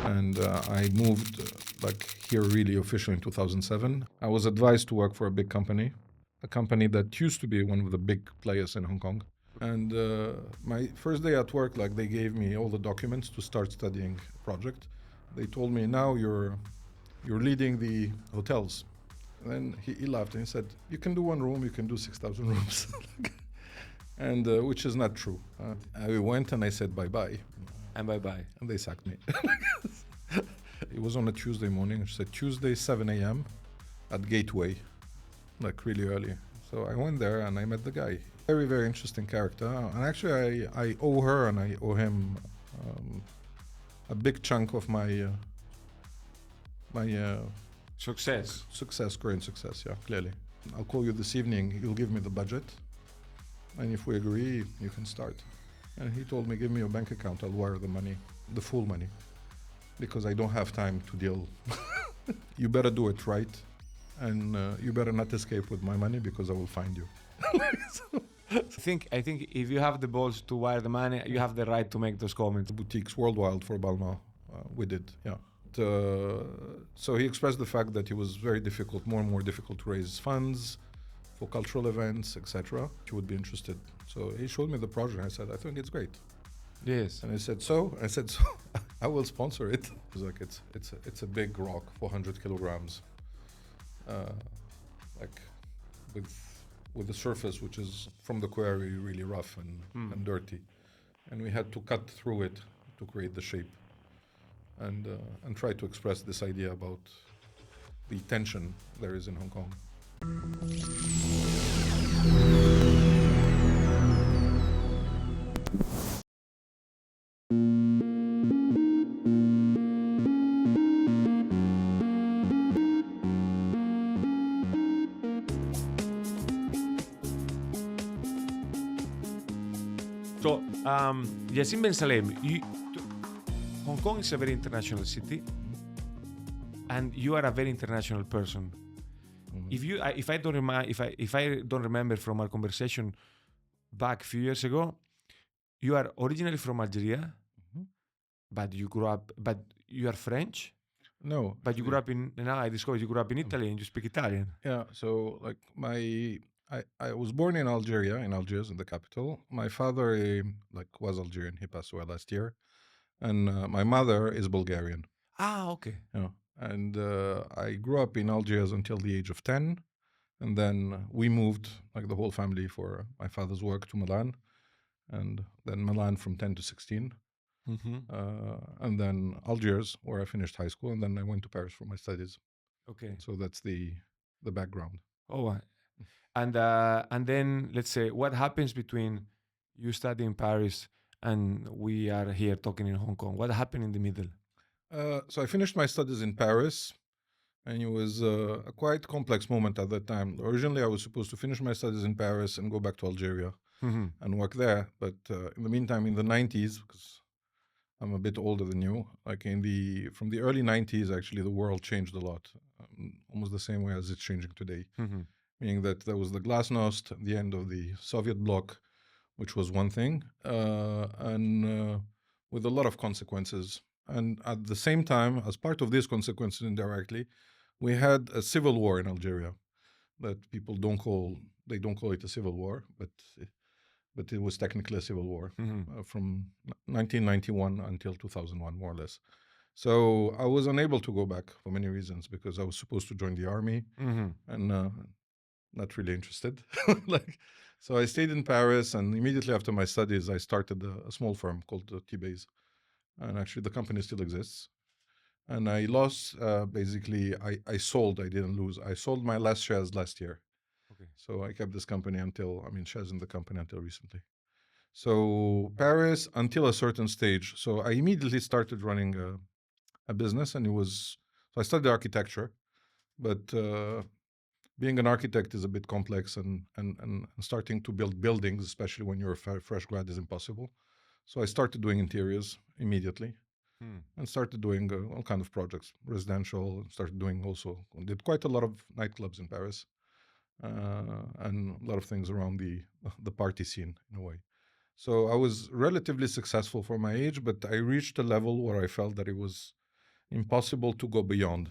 And I moved here really officially in 2007. I was advised to work for a big company, a company that used to be one of the big players in Hong Kong. And my first day at work, they gave me all the documents to start studying a project. They told me, now you're leading the hotels. And then he laughed and he said, you can do one room, you can do 6,000 rooms. And which is not true. I went and I said bye-bye. And bye-bye. And they sacked me. It was on a Tuesday morning. She said Tuesday, 7 a.m. at Gateway, really early. So I went there and I met the guy. Very, very interesting character. And actually, I owe her and I owe him a big chunk of my Success. Great success, yeah, clearly. I'll call you this evening. You'll give me the budget. And if we agree, you can start. And he told me, give me your bank account. I'll wire the money, the full money, because I don't have time to deal. You better do it right. And you better not escape with my money because I will find you. I think if you have the balls to wire the money, you have the right to make those comments. Boutiques worldwide for Balmain, we did, yeah. So he expressed the fact that it was very difficult, more and more difficult to raise funds for cultural events, etc. He would be interested. So he showed me the project. I said, I think it's great. Yes. And I said, so I will sponsor it. It was it's a big rock, 400 kilograms, with the surface, which is from the quarry really rough and dirty. And we had to cut through it to create the shape and try to express this idea about the tension there is in Hong Kong. So, Yacine Bensalem, Hong Kong is a very international city, and you are a very international person. Mm-hmm. If I don't remember from our conversation back a few years ago, you are originally from Algeria, but you are French. No, but you grew up in. Now I discovered you grew up in Italy and you speak Italian. Yeah, so I was born in Algeria, in Algiers, in the capital. My father was Algerian. He passed away last year, and my mother is Bulgarian. Ah, okay. Yeah, and I grew up in Algiers until the age of 10, and then we moved, the whole family, for my father's work to Milan, and then Milan from 10 to 16, and then Algiers, where I finished high school, and then I went to Paris for my studies. Okay. So that's the background. Oh, and then let's say what happens between you study in Paris and we are here talking in Hong Kong. What happened in the middle? So I finished my studies in Paris, and it was a quite complex moment at that time. Originally, I was supposed to finish my studies in Paris and go back to Algeria and work there. But in the meantime, in the 90s, because I'm a bit older than you, from the early 90s, actually, the world changed a lot, almost the same way as it's changing today. Meaning that there was the glasnost, the end of the Soviet bloc, which was one thing, and with a lot of consequences. And at the same time, as part of these consequences indirectly, we had a civil war in Algeria that people don't call it a civil war, but it was technically a civil war from 1991 until 2001, more or less. So I was unable to go back for many reasons, because I was supposed to join the army and not really interested. So I stayed in Paris, and immediately after my studies, I started a small firm called T-Base. And actually, the company still exists. And I lost, I sold, I didn't lose. I sold my last shares last year. Okay. So I kept this company shares in the company until recently. So Paris until a certain stage. So I immediately started running a business, and so I studied architecture, but being an architect is a bit complex, and starting to build buildings, especially when you're a fresh grad, is impossible. So I started doing interiors immediately and started doing all kinds of projects, residential, did quite a lot of nightclubs in Paris and a lot of things around the party scene in a way. So I was relatively successful for my age, but I reached a level where I felt that it was impossible to go beyond.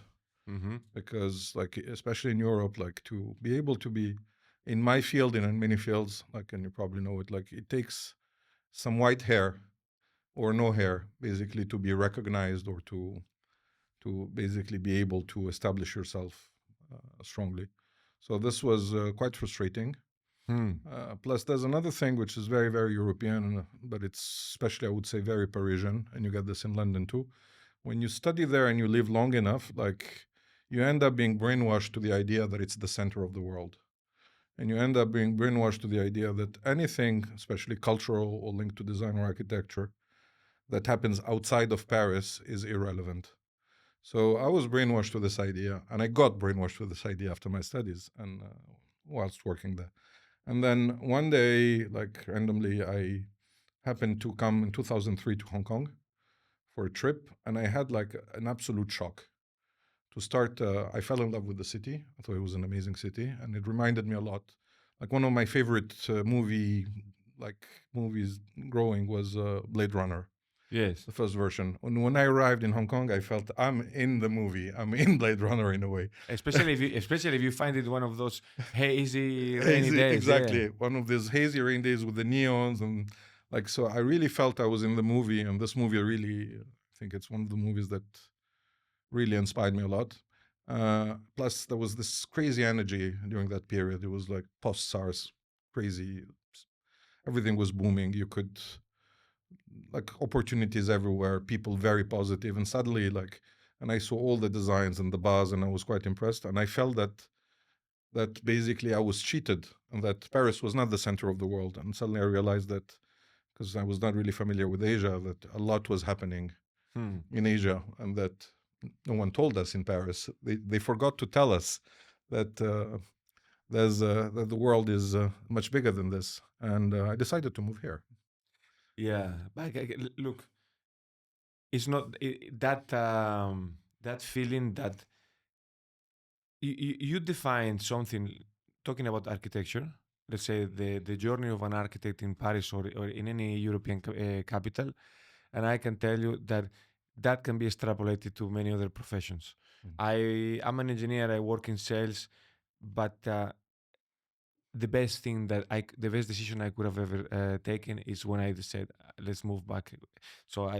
Mm-hmm. Because like especially in Europe, like to be able to be in my field and in many fields, like, and you probably know it, like it takes some white hair or no hair basically to be recognized or to basically be able to establish yourself strongly. So this was quite frustrating. Hmm. Plus, there's another thing which is very, very European, but it's especially, I would say, very Parisian, and you get this in London too. When you study there and you live long enough, like you end up being brainwashed to the idea that it's the center of the world. And you end up being brainwashed to the idea that anything, especially cultural or linked to design or architecture, that happens outside of Paris is irrelevant. So I was brainwashed to this idea, and I got brainwashed to this idea after my studies and whilst working there. And then one day, like randomly, I happened to come in 2003 to Hong Kong for a trip, and I had like an absolute shock. To start, I fell in love with the city. I thought it was an amazing city, and it reminded me a lot. Like one of my favorite movies growing was Blade Runner, Yes. the first version. And when I arrived in Hong Kong, I felt I'm in the movie. I'm in Blade Runner in a way. Especially if you find it one of those hazy rainy Hazy, days. exactly. Yeah. One of these hazy rain days with the neons and like so. I really felt I was in the movie, and this movie really, I think it's one of the movies that really inspired me a lot. Plus, there was this crazy energy during that period. It was like post SARS, crazy. Everything was booming. You could like opportunities everywhere. People very positive, and suddenly and I saw all the designs and the bars, and I was quite impressed. And I felt that basically I was cheated, and that Paris was not the center of the world. And suddenly I realized that because I was not really familiar with Asia, that a lot was happening in Asia, and that no one told us in Paris. They forgot to tell us that that the world is much bigger than this. And I decided to move here. Yeah. But look, it's not that feeling that you define something talking about architecture. Let's say the journey of an architect in Paris or in any European capital, and I can tell you that that can be extrapolated to many other professions. I'm an engineer. I work in sales, but the best decision I could have ever taken is when I said, let's move back. So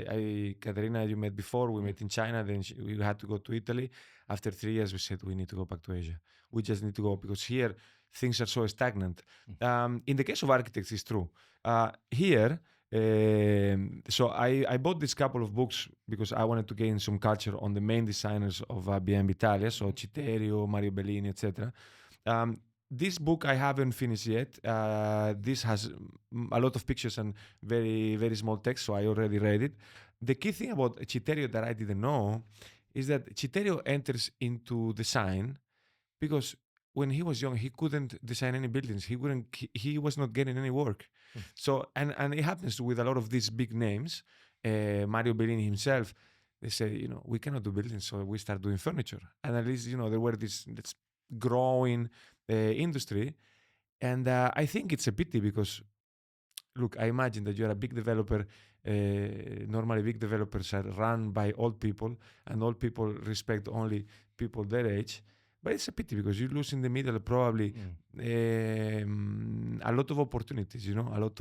Katerina, you met before, we met in China, then we had to go to Italy. After 3 years, we said, we need to go back to Asia. We just need to go because here things are so stagnant. In the case of architects, it's true. Here, so I bought this couple of books because I wanted to gain some culture on the main designers of BM Italia, so Citerio, Mario Bellini, etc. This book I haven't finished yet. This has a lot of pictures and very, very small text, so I already read it. The key thing about Citerio that I didn't know is that Citerio enters into design because when he was young, he couldn't design any buildings. He was not getting any work. So, and it happens with a lot of these big names. Mario Bellini himself, they say, we cannot do buildings, so we start doing furniture. And at least, there were this growing industry. And I think it's a pity because, look, I imagine that you're a big developer. Normally, big developers are run by old people, and old people respect only people their age. But it's a pity because you lose in the middle probably a lot of opportunities. A lot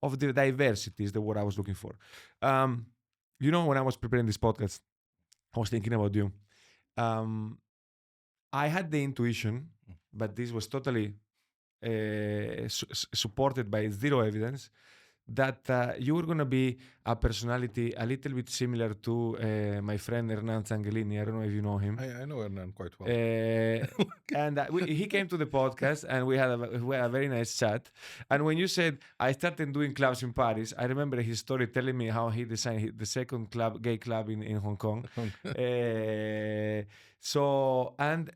of the diversity is the word I was looking for. When I was preparing this podcast, I was thinking about you. I had the intuition, but this was totally supported by zero evidence, that you were going to be a personality a little bit similar to my friend Hernan Zangelini. I don't know if you know him. I know Hernan quite well. And he came to the podcast and we had a very nice chat. And when you said, I started doing clubs in Paris, I remember his story telling me how he designed the second gay club in Hong Kong. And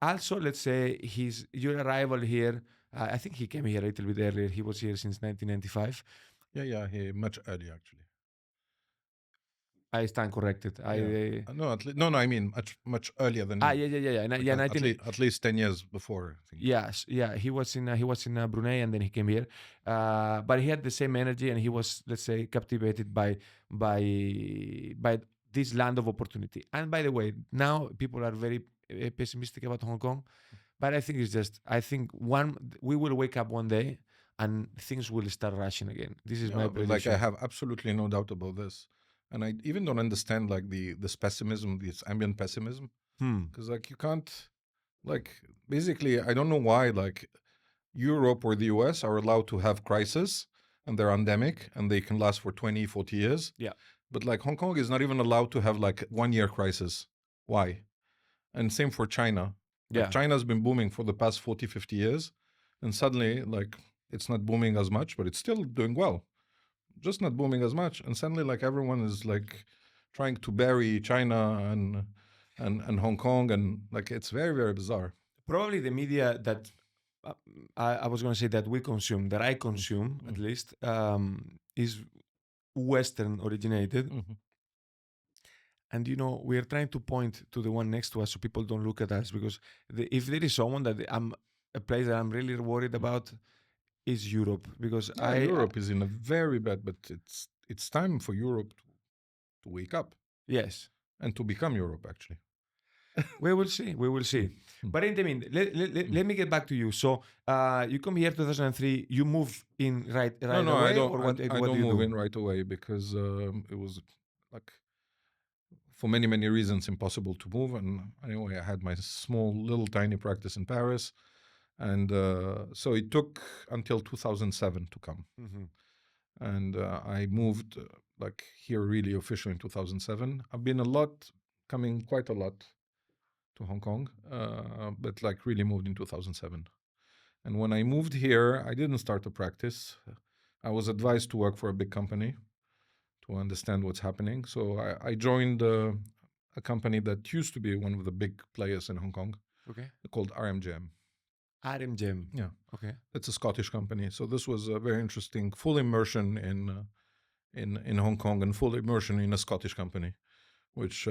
also, let's say your arrival here, I think he came here a little bit earlier. He was here since 1995. Yeah, he much earlier actually. I stand corrected. No, no. I mean much earlier than you. Yeah. Like Yeah, at least 10 years before. I think. Yes, yeah. He was in Brunei, and then he came here. But he had the same energy, and he was, let's say, captivated by this land of opportunity. And by the way, now people are very pessimistic about Hong Kong, but I think it's just, I think we will wake up one day and things will start rushing again. This is my Like prediction. I have absolutely no doubt about this, and I even don't understand like this pessimism, this ambient pessimism, because like you can't, like basically I don't know why like Europe or the US are allowed to have crisis and they're endemic and they can last for 20, 40 years. Yeah. But like Hong Kong is not even allowed to have like 1 year crisis. Why? And same for China. Like Yeah. China's been booming for the past 40, 50 years. And suddenly like it's not booming as much, but it's still doing well. Just not booming as much. And suddenly like everyone is like trying to bury China and Hong Kong, and like it's very, very bizarre. Probably the media that I was going to say that we consume, that I consume at least, is Western originated. And we are trying to point to the one next to us so people don't look at us, because if there is someone that a place that I'm really worried about is Europe, because Europe is in a very bad, but it's time for Europe to wake up. Yes. And to become Europe, actually. We will see. But in the meantime, let me get back to you. So you come here 2003. You move in right No, away, I don't. or what? I What don't do you move do? in right away because it was like for many, many reasons impossible to move. And anyway, I had my small, little, tiny practice in Paris, and so it took until 2007 to come. And I moved like here really officially in 2007. I've been coming quite a lot to Hong Kong, but like really moved in 2007. And when I moved here, I didn't start a practice. I was advised to work for a big company to understand what's happening. So I joined a company that used to be one of the big players in Hong Kong. Okay. Called RMGM. RMGM. Yeah. Okay. It's a Scottish company. So this was a very interesting full immersion in Hong Kong and full immersion in a Scottish company, which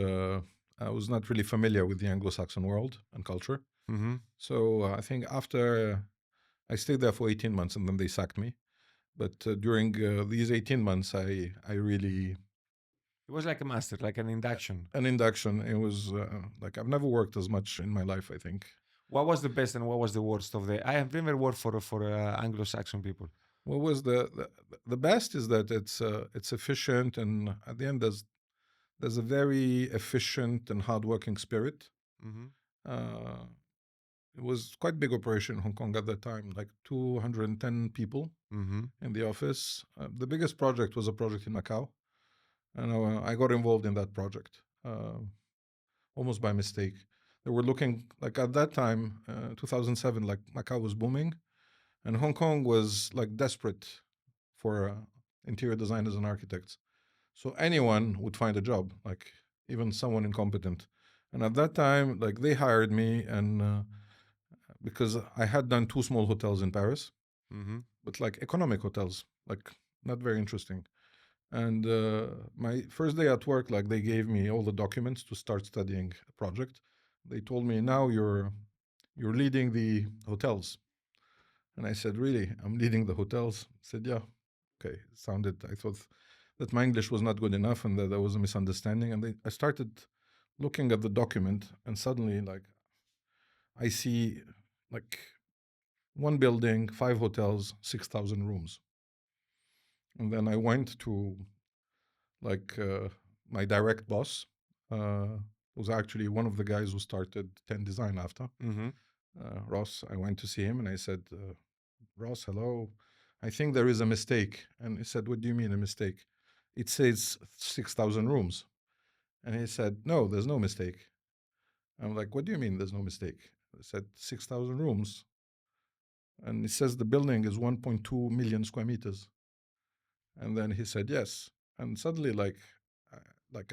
I was not really familiar with the Anglo-Saxon world and culture. So I think after I stayed there for 18 months and then they sacked me. But during these 18 months, I really... It was like a master, like an induction. An induction. It was like I've never worked as much in my life, I think. What was the best and what was the worst of I have never worked for Anglo-Saxon people. What was the best is that it's efficient, and at the end there's a very efficient and hardworking spirit. It was quite big operation in Hong Kong at that time, like 210 people in the office. The biggest project was a project in Macau, and I got involved in that project almost by mistake. They were looking, like at that time, 2007, like Macau was booming, and Hong Kong was like desperate for interior designers and architects. So anyone would find a job, like even someone incompetent. And at that time, like they hired me, and because I had done 2 small hotels in Paris, but like economic hotels, like not very interesting. And my first day at work, like they gave me all the documents to start studying a project. They told me, now you're leading the hotels. And I said, really? I'm leading the hotels? I said, yeah. Okay. I thought that my English was not good enough and that there was a misunderstanding. And I started looking at the document, and suddenly like I see like 1 building, 5 hotels, 6,000 rooms. And then I went to like my direct boss, was actually one of the guys who started 10 Design after, Ross. I went to see him and I said, Ross, hello, I think there is a mistake. And he said, what do you mean a mistake? It says 6,000 rooms. And he said, no, there's no mistake. I'm like, what do you mean there's no mistake? I said, 6,000 rooms. And it says the building is 1.2 million square meters. And then he said, yes. And suddenly, like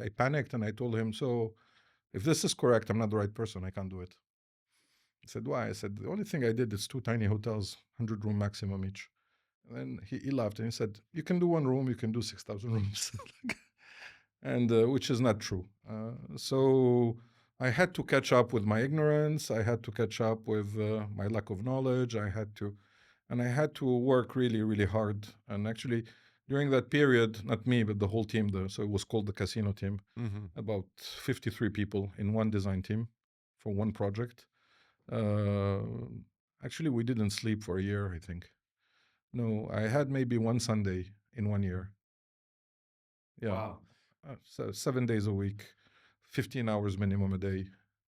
I panicked and I told him, so if this is correct, I'm not the right person. I can't do it. He said, why? I said, the only thing I did is 2 tiny hotels, 100 room maximum each. And then he laughed and he said, you can do 1 room, you can do 6,000 rooms. and which is not true. So I had to catch up with my ignorance. I had to catch up with my lack of knowledge. And I had to work really, really hard. And actually, during that period, not me, but the whole team, so it was called the casino team, about 53 people in one design team for one project. Actually, we didn't sleep for a year, I think. No, I had maybe one Sunday in 1 year. Yeah. Wow. So 7 days a week, 15 hours minimum a day,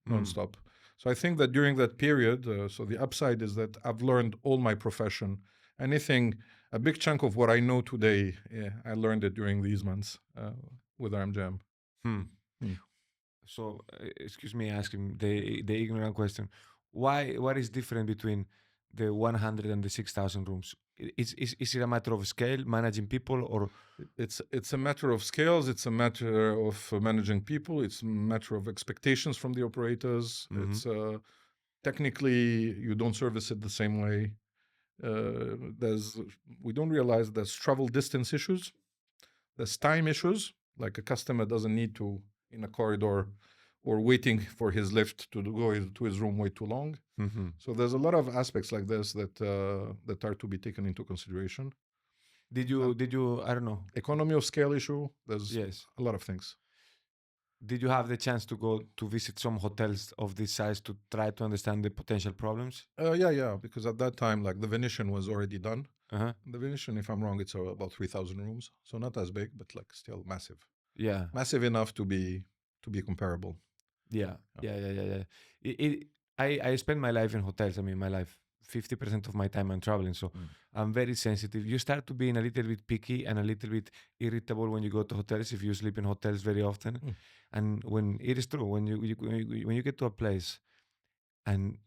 nonstop. So I think that during that period, so the upside is that I've learned all my profession. A big chunk of what I know today, I learned it during these months with RMJam. So, excuse me asking the ignorant question. What is different between the 100 and the 6,000 rooms? Is it a matter of scale, managing people, or it's a matter of scales? It's a matter of managing people. It's a matter of expectations from the operators. It's technically you don't service it the same way. We don't realize there's travel distance issues. There's time issues. Like a customer doesn't need to in a corridor or waiting for his lift to go to his room way too long. So there's a lot of aspects like this that are to be taken into consideration. Did you I don't know, economy of scale issue? There's yes, a lot of things. Did you have the chance to go to visit some hotels of this size to try to understand the potential problems? Yeah, because at that time, like the Venetian was already done. Uh-huh. The Venetian, if I'm wrong, it's about 3,000 rooms, so not as big, but like still massive. Yeah, massive enough to be comparable. yeah. I spend my life in hotels. I mean, my life, 50% of my time I'm traveling, so I'm very sensitive. You start to being a little bit picky and a little bit irritable when you go to hotels if you sleep in hotels very often. And when it is true, when you get to a place and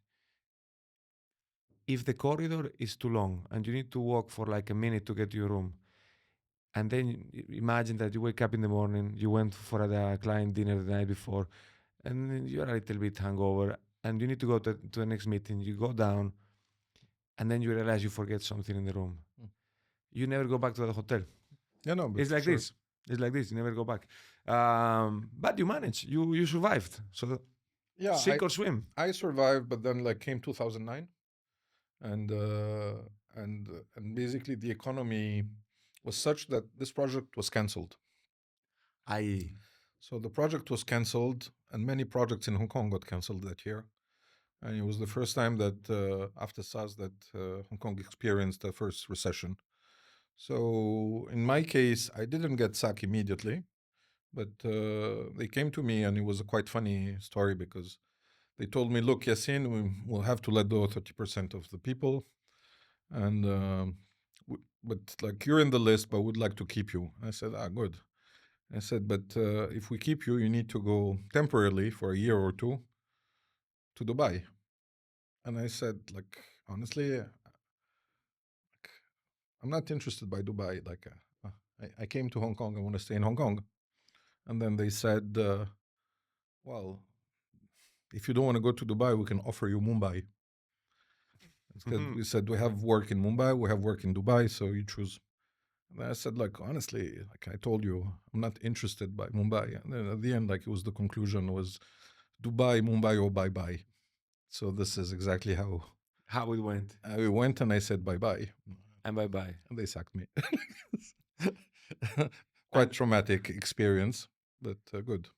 if the corridor is too long and you need to walk for like a minute to get to your room, and then imagine that you wake up in the morning, you went for a client dinner the night before, and then you're a little bit hungover, and you need to go to the next meeting. You go down, and then you realize you forget something in the room. You never go back to the hotel. Yeah, no, but it's like sure. this. It's like this. You never go back. But you managed. You survived. So Yeah, sink or swim. I survived, but then like came 2009, and basically the economy was such that this project was cancelled. So the project was cancelled, and many projects in Hong Kong got cancelled that year. And it was the first time that after SARS that Hong Kong experienced the first recession. So in my case, I didn't get sacked immediately, but they came to me, and it was a quite funny story because they told me, "Look, Yacine, we will have to let go 30% of the people, and but like you're in the list, but we'd like to keep you." I said, good. I said, but if we keep you, you need to go temporarily for a year or two to Dubai. And I said, like, honestly, I'm not interested by Dubai. Like, I came to Hong Kong. I want to stay in Hong Kong. And then they said, well, if you don't want to go to Dubai, we can offer you Mumbai. We said, we have work in Mumbai, we have work in Dubai, so you choose. And I said, like, honestly, like I told you, I'm not interested by Mumbai. And then at the end, like, it was the conclusion was Dubai, Mumbai, or bye-bye. So this is exactly how it went. We went, and I said bye-bye. And bye-bye. And they sacked me. Quite traumatic experience, but good.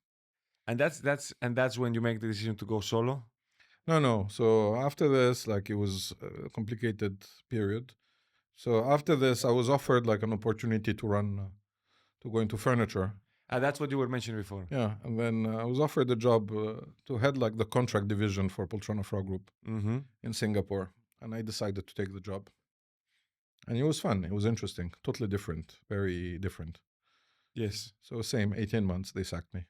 And that's when you make the decision to go solo? No. So after this, like, it was a complicated period. So after this, I was offered like an opportunity to go into furniture. That's what you were mentioning before. Yeah, and then I was offered a job to head like the contract division for Poltrona Frog Group in Singapore, and I decided to take the job. And it was fun. It was interesting. Totally different. Very different. Yes. So same, 18 months, they sacked me.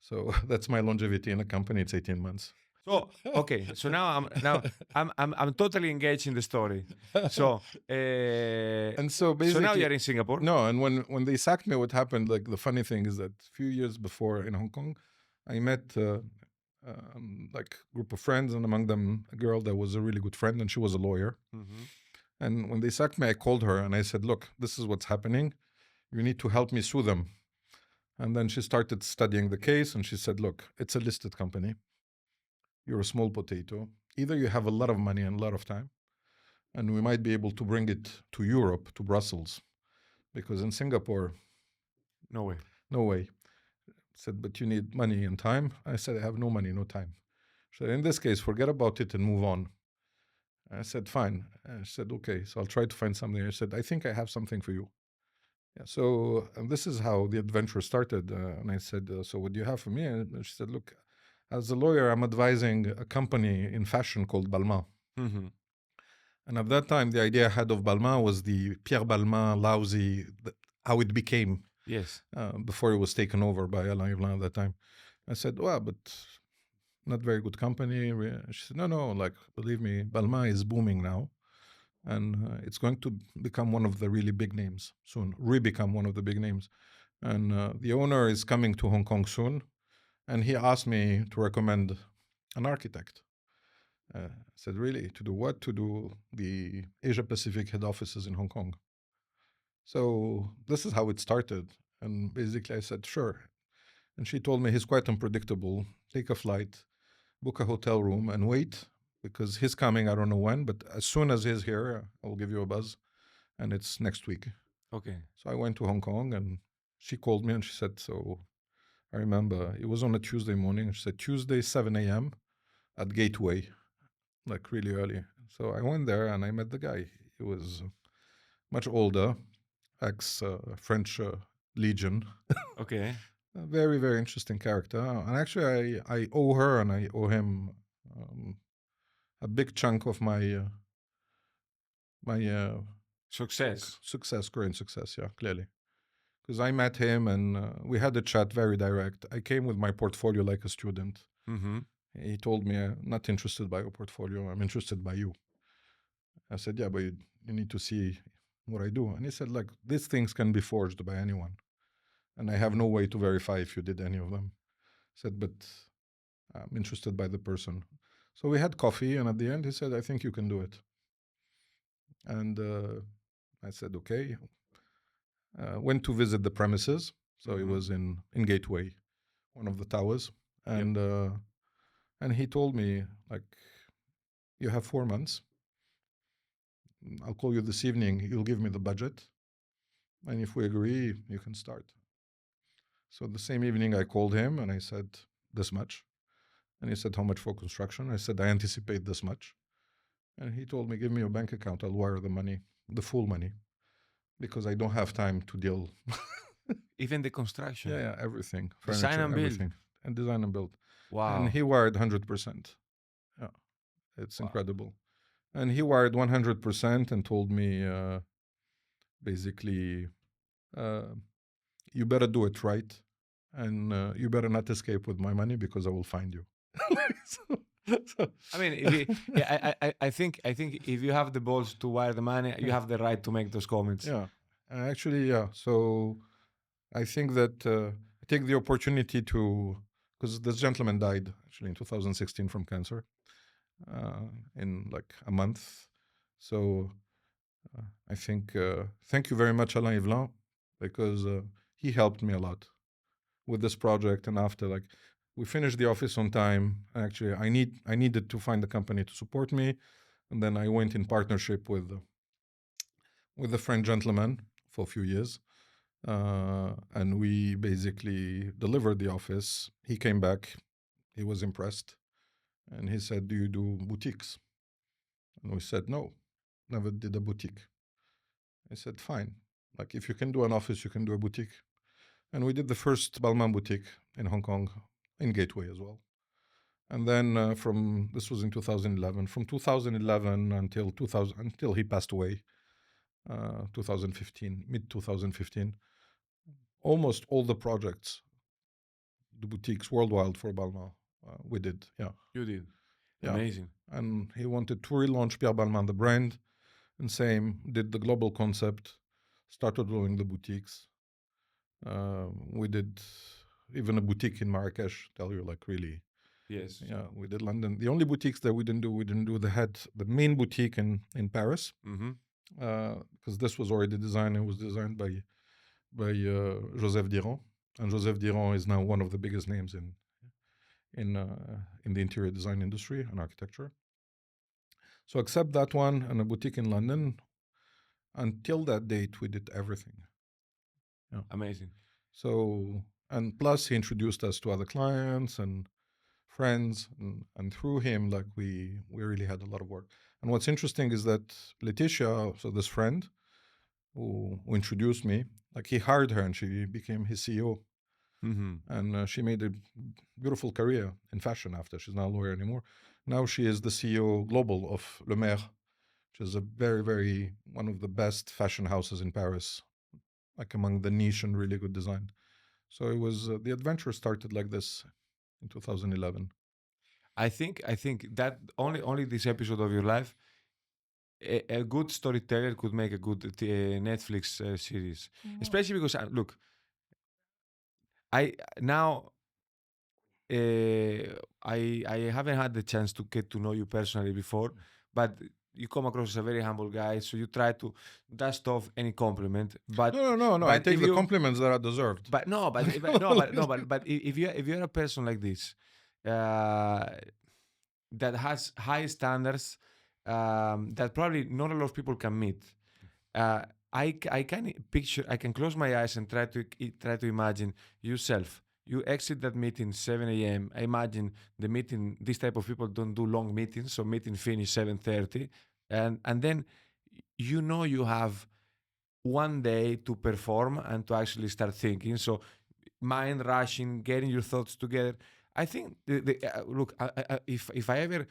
So that's my longevity in a company. It's 18 months. So okay, so now I'm totally engaged in the story. So and so basically, so now you're in Singapore. No, and when they sacked me, what happened? Like the funny thing is that a few years before in Hong Kong, I met like a group of friends, and among them a girl that was a really good friend, and she was a lawyer. And when they sacked me, I called her and I said, "Look, this is what's happening. You need to help me sue them." And then she started studying the case, and she said, look, it's a listed company. You're a small potato. Either you have a lot of money and a lot of time, and we might be able to bring it to Europe, to Brussels, because in Singapore, No way. no way. Said, but you need money and time. I said, I have no money, no time. She said, in this case, forget about it and move on. I said, fine. I said, okay, so I'll try to find something. I said, I think I have something for you. Yeah, so and this is how the adventure started. And I said, so what do you have for me? And she said, look, as a lawyer, I'm advising a company in fashion called Balmain. Mm-hmm. And at that time, the idea I had of Balmain was the Pierre Balmain, lousy, how it became Yes. before it was taken over by Alain Yvelin at that time. I said, well, but not very good company. She said, no, like, believe me, Balmain is booming now. And it's going to become one of the really big names soon, re-become one of the big names. And the owner is coming to Hong Kong soon. And he asked me to recommend an architect. I said, really? To do what? To do the Asia Pacific head offices in Hong Kong. So this is how it started. And basically I said, sure. And she told me he's quite unpredictable. Take a flight, book a hotel room, and wait, because he's coming. I don't know when, but as soon as he's here, I'll give you a buzz. And it's next week. Okay. So I went to Hong Kong, and she called me and she said, so I remember it was on a Tuesday morning. She said, Tuesday, 7 a.m. at Gateway, like really early. So I went there and I met the guy. He was much older, ex French Legion. Okay. A very, very interesting character. And actually, I owe her and I owe him a big chunk of my Success. success, growing success. Yeah, clearly. Because I met him and we had a chat very direct. I came with my portfolio like a student. Mm-hmm. He told me, I'm not interested by your portfolio. I'm interested by you. I said, yeah, but you need to see what I do. And he said, like, these things can be forged by anyone. And I have no way to verify if you did any of them. I said, but I'm interested by the person. So we had coffee, and at the end, he said, I think you can do it. And I said, okay. Went to visit the premises. So it was in Gateway, one of the towers. And and he told me, like, you have 4 months. I'll call you this evening. You'll give me the budget. And if we agree, you can start. So the same evening, I called him and I said, this much. And he said, how much for construction? I said, I anticipate this much. And he told me, give me your bank account. I'll wire the money, the full money, because I don't have time to deal. Even the construction. Yeah, everything. Design Furniture, and build. everything. And design and build. Wow. And he wired 100%. Yeah, it's incredible. And he wired 100% and told me, basically, you better do it right. And you better not escape with my money because I will find you. I mean, if you, yeah, I think if you have the balls to wire the money, you have the right to make those comments. Yeah, actually, yeah. So I think that I take the opportunity to, because this gentleman died actually in 2016 from cancer in like a month. So I think thank you very much, Alain Yvelin, because he helped me a lot with this project. And after, like, we finished the office on time. Actually, I needed to find a company to support me, and then I went in partnership with a French gentleman for a few years, and we basically delivered the office. He came back, he was impressed, and he said, "Do you do boutiques?" And we said, "No, never did a boutique." I said, "Fine. Like, if you can do an office, you can do a boutique." And we did the first Balmain boutique in Hong Kong, in Gateway as well. And then this was in 2011. From 2011 until 2000, until he passed away, 2015, mid 2015, almost all the projects, the boutiques worldwide for Balmain, we did. Yeah, You did. yeah. Amazing. And he wanted to relaunch Pierre Balmain, the brand, and same did the global concept, started doing the boutiques. We did even a boutique in Marrakesh. Tell you, like, really. Yes. Yeah, we did London. The only boutiques that we didn't do the main boutique in Paris, because this was already designed. It was designed by Joseph Diron. And Joseph Diron is now one of the biggest names in the interior design industry and architecture. So except that one and a boutique in London, until that date, we did everything. Yeah. Amazing. So, and plus he introduced us to other clients and friends, and through him, like we really had a lot of work. And what's interesting is that Letitia, so this friend who introduced me, like he hired her and she became his CEO. Mm-hmm. And she made a beautiful career in fashion after. She's not a lawyer anymore. Now she is the CEO global of Le Maire, which is a very, very, one of the best fashion houses in Paris, like among the niche and really good design. So it was, the adventure started like this in 2011. I think that only this episode of your life, a good storyteller could make a good Netflix series, especially because look, I now I haven't had the chance to get to know you personally before, but you come across as a very humble guy, so you try to dust off any compliment. But No. I but take if the you compliments that are deserved. but no, but if, no, but no, but if you're a person like this, uh, that has high standards, that probably not a lot of people can meet. Uh, I can picture. I can close my eyes and try to imagine yourself. You exit that meeting 7 a.m. I imagine the meeting. This type of people don't do long meetings, so meeting finish 7:30, and then you have one day to perform and to actually start thinking. So mind rushing, getting your thoughts together. I think look, if I ever,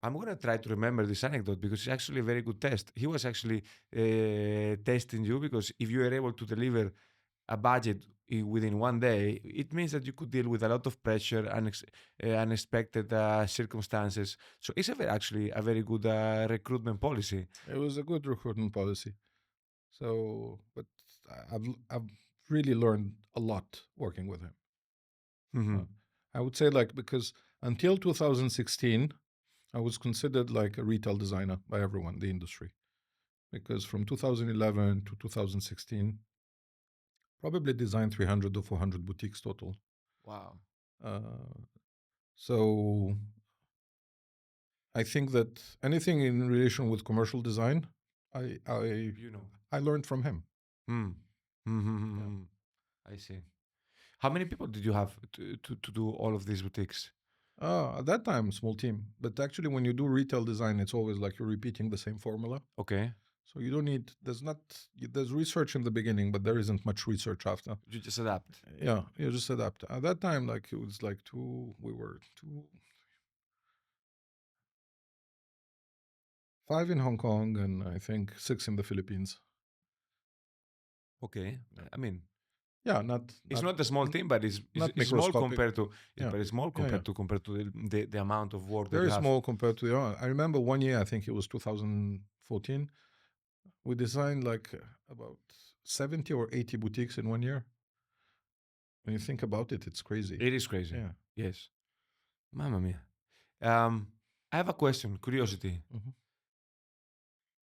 I'm gonna try to remember this anecdote because it's actually a very good test. He was actually testing you because if you were able to deliver a budget within one day, it means that you could deal with a lot of pressure, unexpected circumstances. So it's actually a very good recruitment policy. It was a good recruitment policy. So, but I've really learned a lot working with him. Mm-hmm. I would say, like, because until 2016, I was considered like a retail designer by everyone in the industry. Because from 2011 to 2016, probably designed 300 to 400 boutiques total. Wow. Uh, so I think that anything in relation with commercial design, I You know. I learned from him. Mm. Mm-hmm. I see. How many people did you have to do all of these boutiques? At that time, small team. But actually, when you do retail design, it's always like you're repeating the same formula. Okay. So you don't need. There's research in the beginning, but there isn't much research after. You just adapt. Yeah, you just adapt. At that time, like it was like two. We were two, five in Hong Kong, and I think 6 in the Philippines. Okay. I mean, Yeah, it's not a small team, but not it's small microscopic. compared to it's Yeah, very small yeah, yeah. compared to the amount of work that you Very have. small compared to the other. I remember one year, I think it was 2014. We designed like about 70 or 80 boutiques in one year. When you think about it, it's crazy. It is crazy. Yeah. Yes. Mamma mia. I have a question, curiosity. Mhm.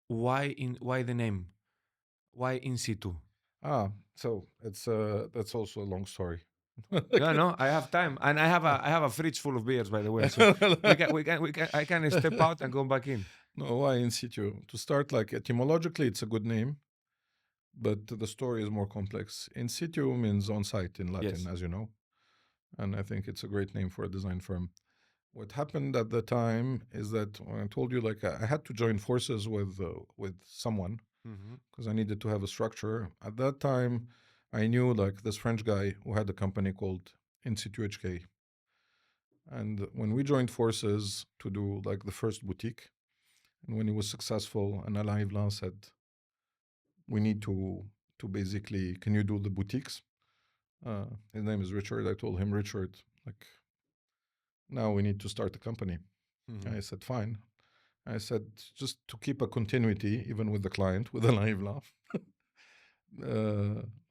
Why the name? Why in situ? So it's that's also a long story. No, no, I have time, and I have a fridge full of beers, by the way. So I can step out and go back in. No, why in situ? To start, like etymologically, it's a good name, but the story is more complex. In situ means on site in Latin, Yes. as you know, and I think it's a great name for a design firm. What happened at the time is that when I told you, like, I had to join forces with someone Mm-hmm. because I needed to have a structure. At that time, I knew like this French guy who had a company called Institut HK. And when we joined forces to do like the first boutique, and when it was successful, and Alain Yvelin said, "We need to basically, can you do the boutiques?" His name is Richard. I told him, Richard, like, now we need to start a company. Mm-hmm. I said, fine. I said, just to keep a continuity, even with the client, with Alain Yvelin,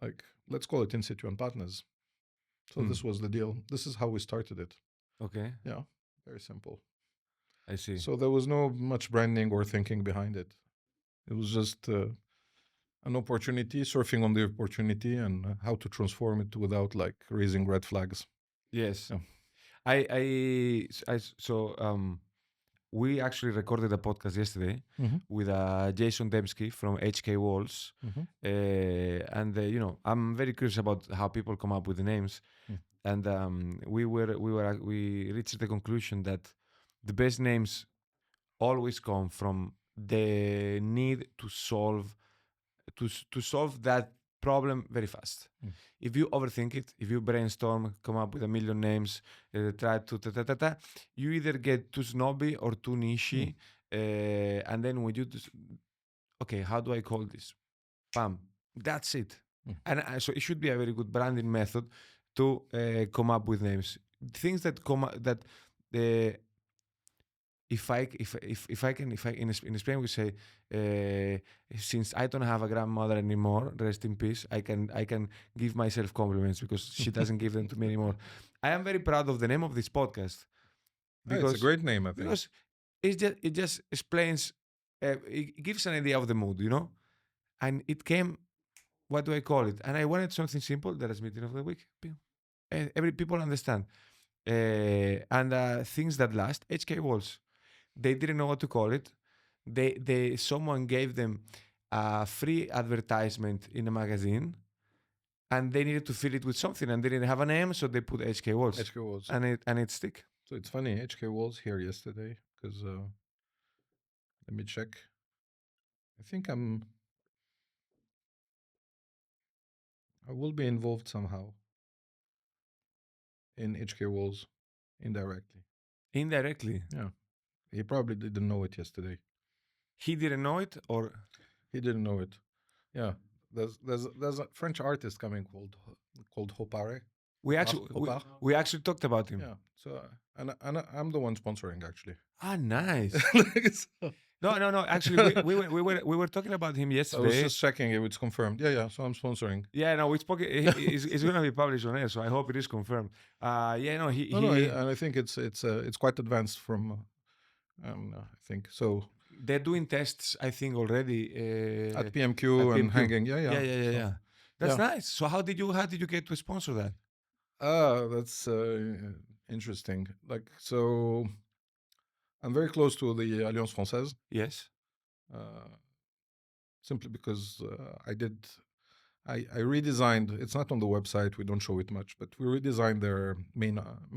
like, let's call it In Situ and Partners. So this was the deal. This is how we started it. Okay, Yeah, very simple. I see. So there was no much branding or thinking behind it. It was just an opportunity, surfing on the opportunity, and how to transform it without like raising red flags. Yes. Yeah. So we actually recorded a podcast yesterday Mm-hmm. with Jason Dembski from HK Walls, Mm-hmm. and I'm very curious about how people come up with the names, Mm. and we reached the conclusion that the best names always come from the need to solve that problem very fast. Mm. If you overthink it, if you brainstorm, come up with a million names, try to you either get too snobby or too Mm. nichey, and then when you okay, how do I call this? Bam, that's it. Mm. And so it should be a very good branding method to come up with names. Things that that uh, if I in Spain we say since I don't have a grandmother anymore, rest in peace. I can give myself compliments because she doesn't give them to me anymore. I am very proud of the name of this podcast It's a because great name, I think. because it just explains, it gives an idea of the mood, and it came. What do I call it? And I wanted something simple. That is meeting of the week. Every people understand, and things that last. HK Walls. They didn't know what to call it. They someone gave them a free advertisement in a magazine, and they needed to fill it with something, and they didn't have a name, so they put HK Walls, HK Walls. and it stick. So it's funny. HK Walls here yesterday because let me check. I think I will be involved somehow in HK Walls indirectly. Indirectly, Yeah. He probably didn't know it yesterday. he didn't know it, or He didn't know it. Yeah. There's a French artist coming called Hopare. we actually Hopar. we actually talked about him. Yeah. So and I'm the one sponsoring actually. Ah, nice. So No. Actually, we were talking about him I was yesterday. just checking if it's confirmed. Yeah. So I'm sponsoring. Yeah, no, we spoke. It's going to be published on air, so I hope it is confirmed. Yeah, no, No, and I think it's quite advanced from. I think so. they're doing tests, I think, already At PMQ at and PMQ. hanging. Yeah. Yeah. So, That's yeah. nice. So how did you get to sponsor that? That's interesting. Like, so I'm very close to the Alliance Française, Yes. uh, simply because I redesigned. It's not on the website. We don't show it much, but we redesigned their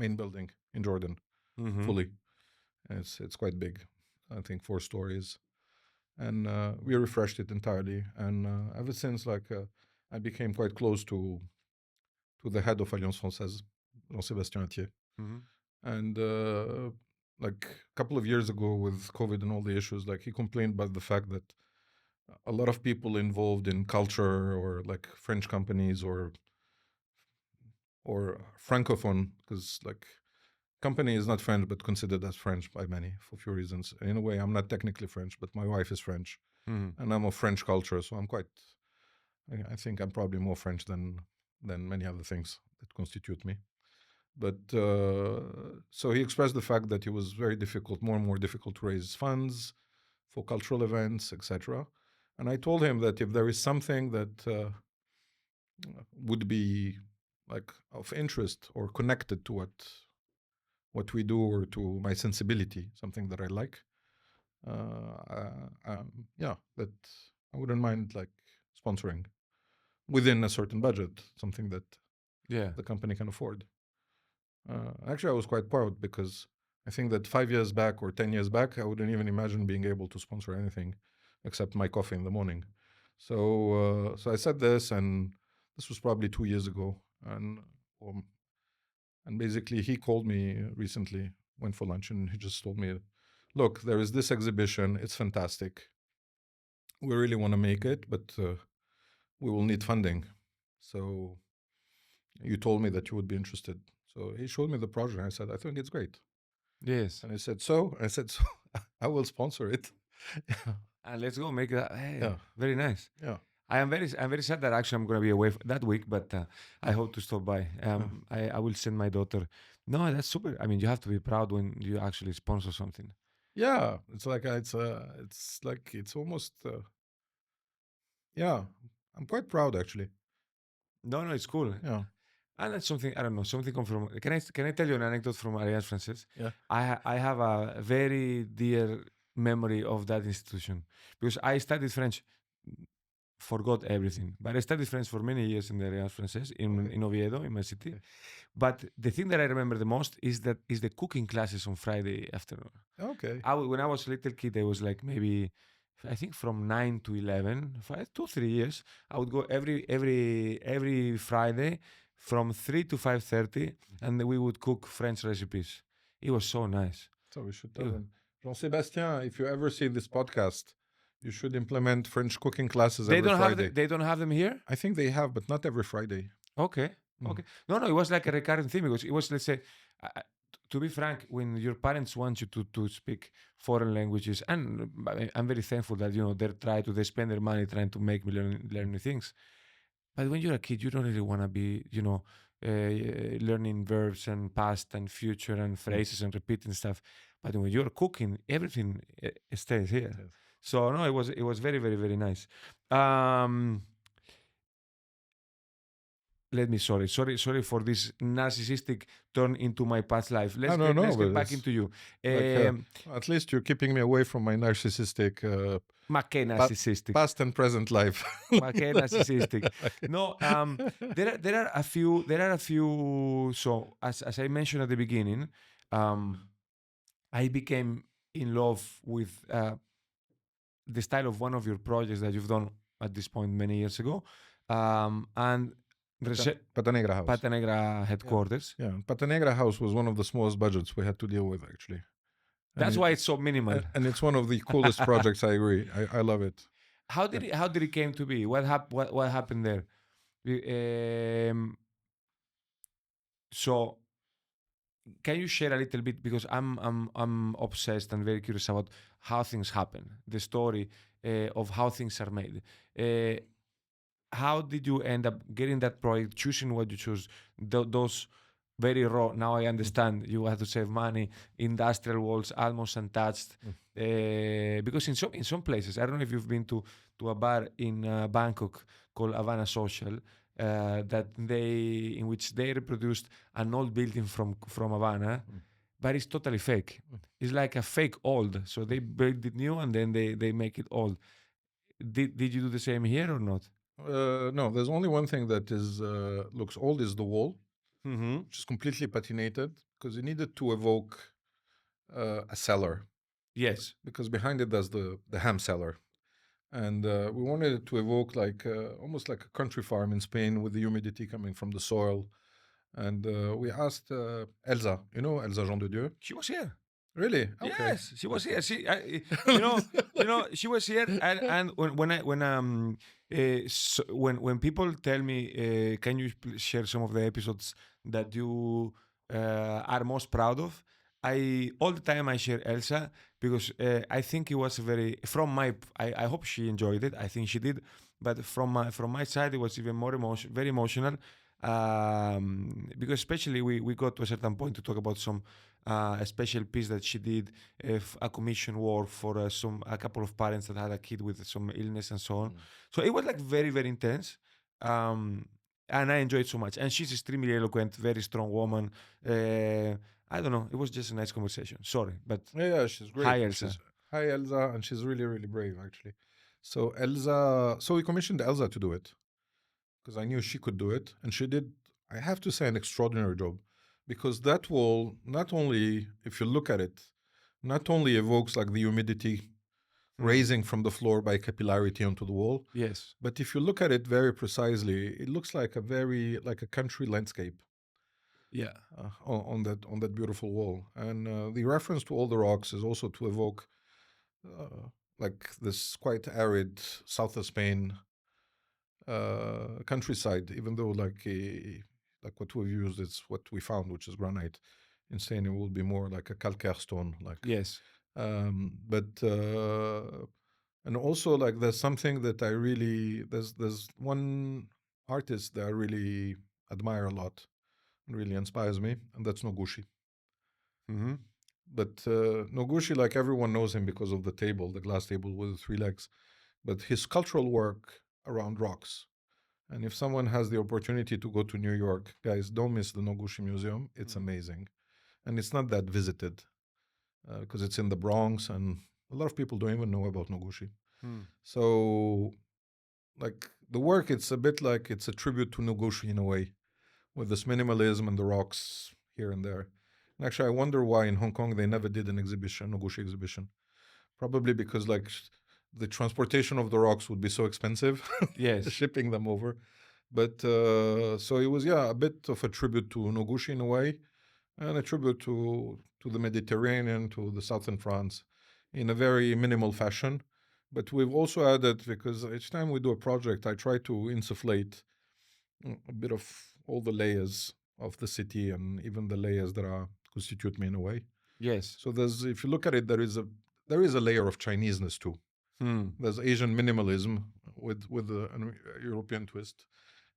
main building in Jordan Mm-hmm. fully. It's quite big. I think 4 stories, and we refreshed it entirely. And ever since, like, I became quite close to the head of Alliance Française, Jean-Sébastien Atier. Mm-hmm. And like a couple of years ago with COVID and all the issues, like he complained about the fact that a lot of people involved in culture or like French companies or francophone, because like company is not French but considered as French by many for a few reasons. In a way, I'm not technically French, but my wife is French, Mm-hmm. and I'm of French culture, so I'm quite. I think I'm probably more French than many other things that constitute me. But so he expressed the fact that it was very difficult, more and more difficult to raise funds for cultural events, etc. And I told him that if there is something that would be like of interest or connected to what we do or to my sensibility, something that I like, yeah, that I wouldn't mind like sponsoring within a certain budget, something that Yeah. the company can afford. Actually, I was quite proud because I think that 5 years back or 10 years back, I wouldn't even imagine being able to sponsor anything except my coffee in the morning. So I said this, and this was probably 2 years ago, um, and basically he called me recently, went for lunch, and he just told me, "Look, there is this exhibition. It's fantastic. We really want to make it, but we will need funding. So you told me that you would be interested." So he showed me the project. I said, "I think it's great." Yes. And I said, "So?" I said, "So I will sponsor it." And let's go make that. Hey, Yeah. very nice. Yeah. I'm very sad that actually I'm going to be away that week, but I hope to stop by. I will send my daughter. No, that's super. I mean, you have to be proud when you actually sponsor something. Yeah. It's like it's almost Yeah, I'm quite proud actually. No, it's cool. Yeah, And that's something I don't know. Something come from. Can I tell you an anecdote from Alliance Francaise? yeah. I have a very dear memory of that institution because I studied French, forgot everything, but I studied French for many years in the Alliance Francaise Okay. in Oviedo, in my city. Okay. But the thing that I remember the most is the cooking classes on Friday afternoon. Okay. When I was a little kid, I was like maybe I think from 9 to 11, 2 3 years. I would go every Friday from 3 to 5:30, and we would cook French recipes. It was so nice. So we should tell Ew. him, Jean-Sébastien, if you ever see this podcast, you should implement French cooking classes They every don't have Friday. they don't have them here. I think they have, but not every Friday. Okay. Mm. Okay. No, it was like a recurrent theme because it was, let's say, to be frank, when your parents want you to speak foreign languages, and I'm very thankful that they spend their money trying to make me learn new things. But when you're a kid, you don't really want to be, learning verbs and past and future and phrases and repeating stuff. But when you're cooking, everything stays here. Yes. So no, it was very, very, very nice. Um, Let me sorry for this narcissistic turn into my past life. Let's No, let's but get back it's into you. like, at least you're keeping me away from my narcissistic Ma che narcissistic. past and present life. Ma che narcissistic. No, there are a few. So as I mentioned at the beginning, I became in love with the style of one of your projects that you've done at this point many years ago, and Pata Negra House. Pata Negra headquarters. Yeah, Pata Negra House was one of the smallest budgets we had to deal with, actually. That's why it's so minimal. And it's one of the coolest projects. I agree. I love it. How did it came to be? What happened there? So can you share a little bit, because I'm obsessed and very curious about how things happen, the story of how things are made. How did you end up getting that project, choosing what you choose, those very raw? Now I understand you had to save money, industrial walls almost untouched. Because in some places, I don't know if you've been to a bar in Bangkok called Havana Social, in which they reproduced an old building from Havana, but it's totally fake. It's like a fake old. So they build it new and then they make it old. Did you do the same here or not? No, there's only one thing that is looks old is the wall, Mm-hmm. which is completely patinated because it needed to evoke a cellar. Yes. Because behind it there's the ham cellar, and we wanted it to evoke like almost like a country farm in Spain with the humidity coming from the soil. And we asked Elsa, Elsa Jean de Dieu. She was here. Really? Okay. Yes, she was here. She was here. And when people tell me, can you share some of the episodes that you are most proud of? All the time I share Elsa because I think it was I hope she enjoyed it. I think she did, but from my side it was even more very emotional. Because especially we got to a certain point to talk about some a special piece that she did, a commission work for a couple of parents that had a kid with some illness and so on. So it was like very, very intense. And I enjoyed so much. And she's extremely eloquent, very strong woman. I don't know. It was just a nice conversation. Sorry, but Yeah, she's great. Hi, Elsa. Hi, Elsa, and she's really, really brave, actually. So we commissioned Elsa to do it because I knew she could do it, and she did. I have to say, an extraordinary job, because that wall, not only if you look at it, not only evokes like the humidity raising from the floor by capillarity onto the wall. Yes. But if you look at it very precisely, it looks like a country landscape. Yeah. On that beautiful wall, and the reference to all the rocks is also to evoke like this quite arid south of Spain countryside. Even though like what we've used is what we found, which is granite. In Spain, it will be more like a calcaire stone. Yes. But and also like there's something that I really there's one artist that I really admire a lot and really inspires me, and that's Noguchi. Mm-hmm. But Noguchi, like everyone knows him because of the glass table with the three legs. But his sculptural work around rocks. And if someone has the opportunity to go to New York, guys, don't miss the Noguchi Museum. It's amazing. And it's not that visited because it's in the Bronx, and a lot of people don't even know about Noguchi. So, like, the work, it's a bit like it's a tribute to Noguchi in a way, with this minimalism and the rocks here and there. And actually, I wonder why in Hong Kong they never did an exhibition, Noguchi exhibition. Probably because, like, the transportation of the rocks would be so expensive, Yes. shipping them over. But so it was, yeah, a bit of a tribute to Noguchi in a way, and a tribute to the Mediterranean, to the southern France, in a very minimal fashion. But we've also added, because each time we do a project, I try to insufflate a bit of all the layers of the city and even the layers that are constitute me in a way. Yes. So there's, if you look at it, there is a layer of Chineseness too. There's Asian minimalism with an European twist.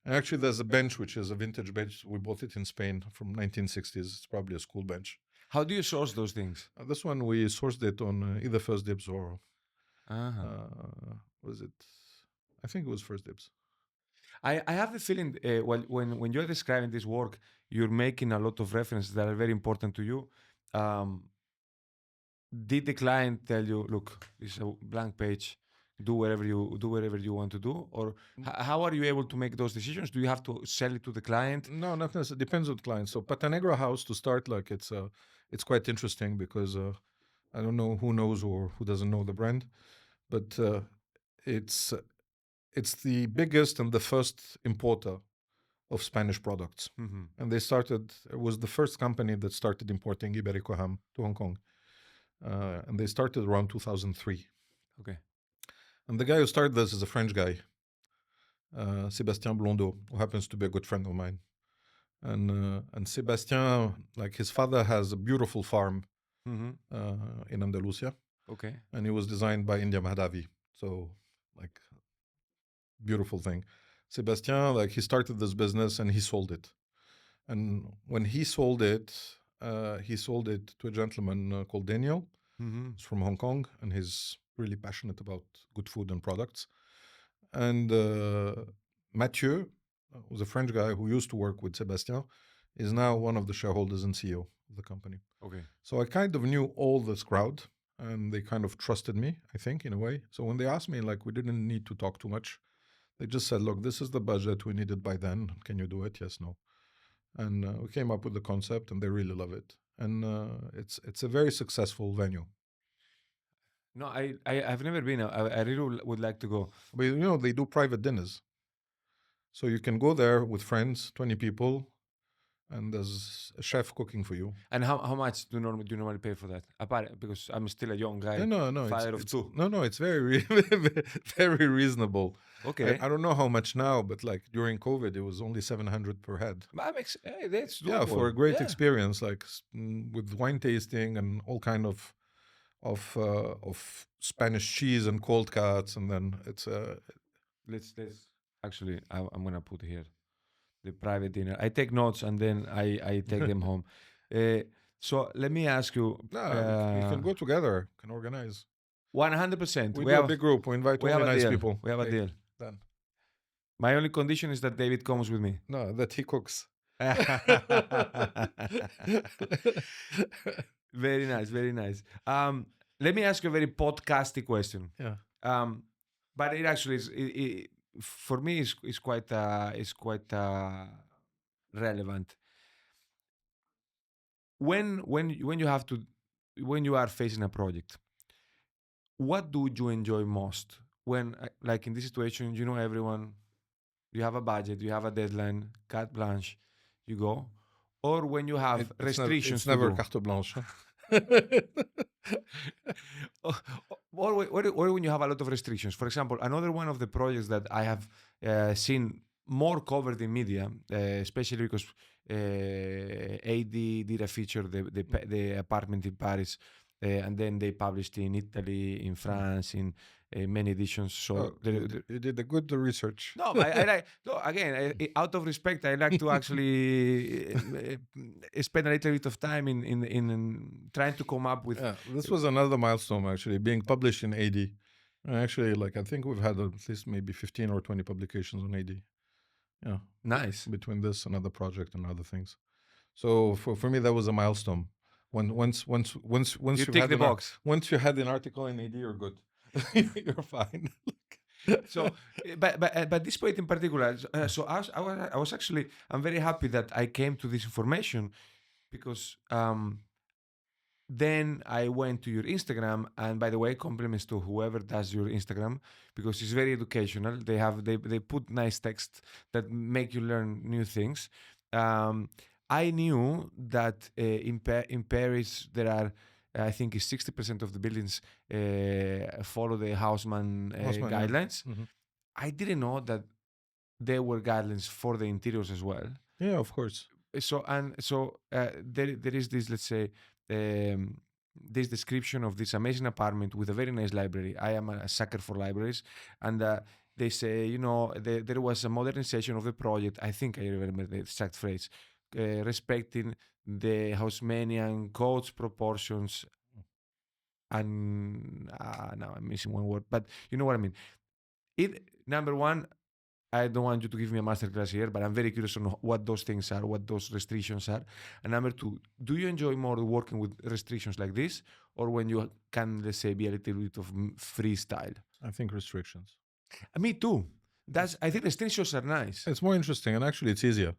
And actually, there's a bench which is a vintage bench. We bought it in Spain from 1960s. It's probably a school bench. How do you source those things? This one we sourced it on either First Dibs or was it? I think it was First Dibs. I have the feeling when you're describing this work, you're making a lot of references that are very important to you. Did the client tell you, look, it's a blank page, do whatever you want to do, or how are you able to make those decisions? Do you have to sell it to the client? No, not necessarily. It depends on the client. So Pata Negra House, to start, like, it's quite interesting because I don't know who knows or who doesn't know the brand, but it's the biggest and the first importer of Spanish products. And it was the first company that started importing Iberico ham to Hong Kong. And they started around 2003. Okay. And the guy who started this is a French guy, Sébastien Blondeau, who happens to be a good friend of mine. And Sébastien, like, his father has a beautiful farm in Andalusia. Okay. And it was designed by India Mahdavi. So, like, beautiful thing. Sébastien, like, he started this business and he sold it. And when he sold it to a gentleman called Daniel. He's from Hong Kong, and he's really passionate about good food and products. And Mathieu, who's a French guy who used to work with Sébastien, is now one of the shareholders and CEO of the company. Okay. So I kind of knew all this crowd, and they kind of trusted me, I think, in a way. So when they asked me, like, we didn't need to talk too much. They just said, look, this is the budget. We need it by then. Can you do it? Yes, no. And we came up with the concept, and they really love it. And it's a very successful venue. No, I've never been. I really would like to go. But you know, they do private dinners. So you can go there with friends, 20 people, and there's a chef cooking for you. And how much do you normally pay for that? Apart, because I'm still a young guy. No, father of two. No, it's very, very reasonable. Okay. I don't know how much now, but like during COVID, it was only 700 per head. That's doable. Yeah, for a great experience, like with wine tasting and all kind of Spanish cheese and cold cuts, and then it's Let's actually. I'm gonna put here the private dinner. I take notes and then I take them home. So let me ask you. we can go together, can organize. 100%. We have a big group. We invite only nice people. We have a deal. Done. My only condition is that David comes with me. No, that he cooks. Very nice, very nice. Let me ask you a very podcasty question. Yeah. But it actually is for me is quite relevant. When you are facing a project, what do you enjoy most? When like in this situation, you know everyone, you have a budget, you have a deadline, carte blanche, you go, or when you have restrictions. It's never carte blanche. or when you have a lot of restrictions. For example, another one of the projects that I have seen more covered in media, especially because AD did a feature, the apartment in Paris, and then they published in Italy, in France, in many editions. So you did a good research. No, I like. No, again, out of respect, I like to actually spend a little bit of time in trying to come up with. Yeah, this was another milestone actually, being published in AD. Actually, like I think we've had at least maybe 15 or 20 publications on AD. Yeah, Nice. between this and other project and other things. So for me, that was a milestone. When once You you tick had the an box. once you had an article in AD, you're good. You're fine. So, but this point in particular, so I was actually, I'm very happy that I came to this information because then I went to your Instagram, and by the way, compliments to whoever does your Instagram because it's very educational. They put nice text that make you learn new things. Um, I knew that in Paris there are, I think, it's 60% of the buildings follow the Haussmann Osman, yeah. guidelines. Hmm. I didn't know that there were guidelines for the interiors as well. Yeah, of course. There is this, let's say, um, this description of this amazing apartment with a very nice library. I am a sucker for libraries, and they say, there was a modernization of the project. I think I remember the exact phrase, respecting the Haussmannian codes, proportions, and now I'm missing one word, but you know what I mean. Number one, I don't want you to give me a masterclass here, but I'm very curious on what those things are, what those restrictions are. And number two, do you enjoy more working with restrictions like this, or when you can, let's say, be a little bit of freestyle? I think restrictions. Me too. It's I think restrictions are nice. it's more interesting, and actually, it's easier.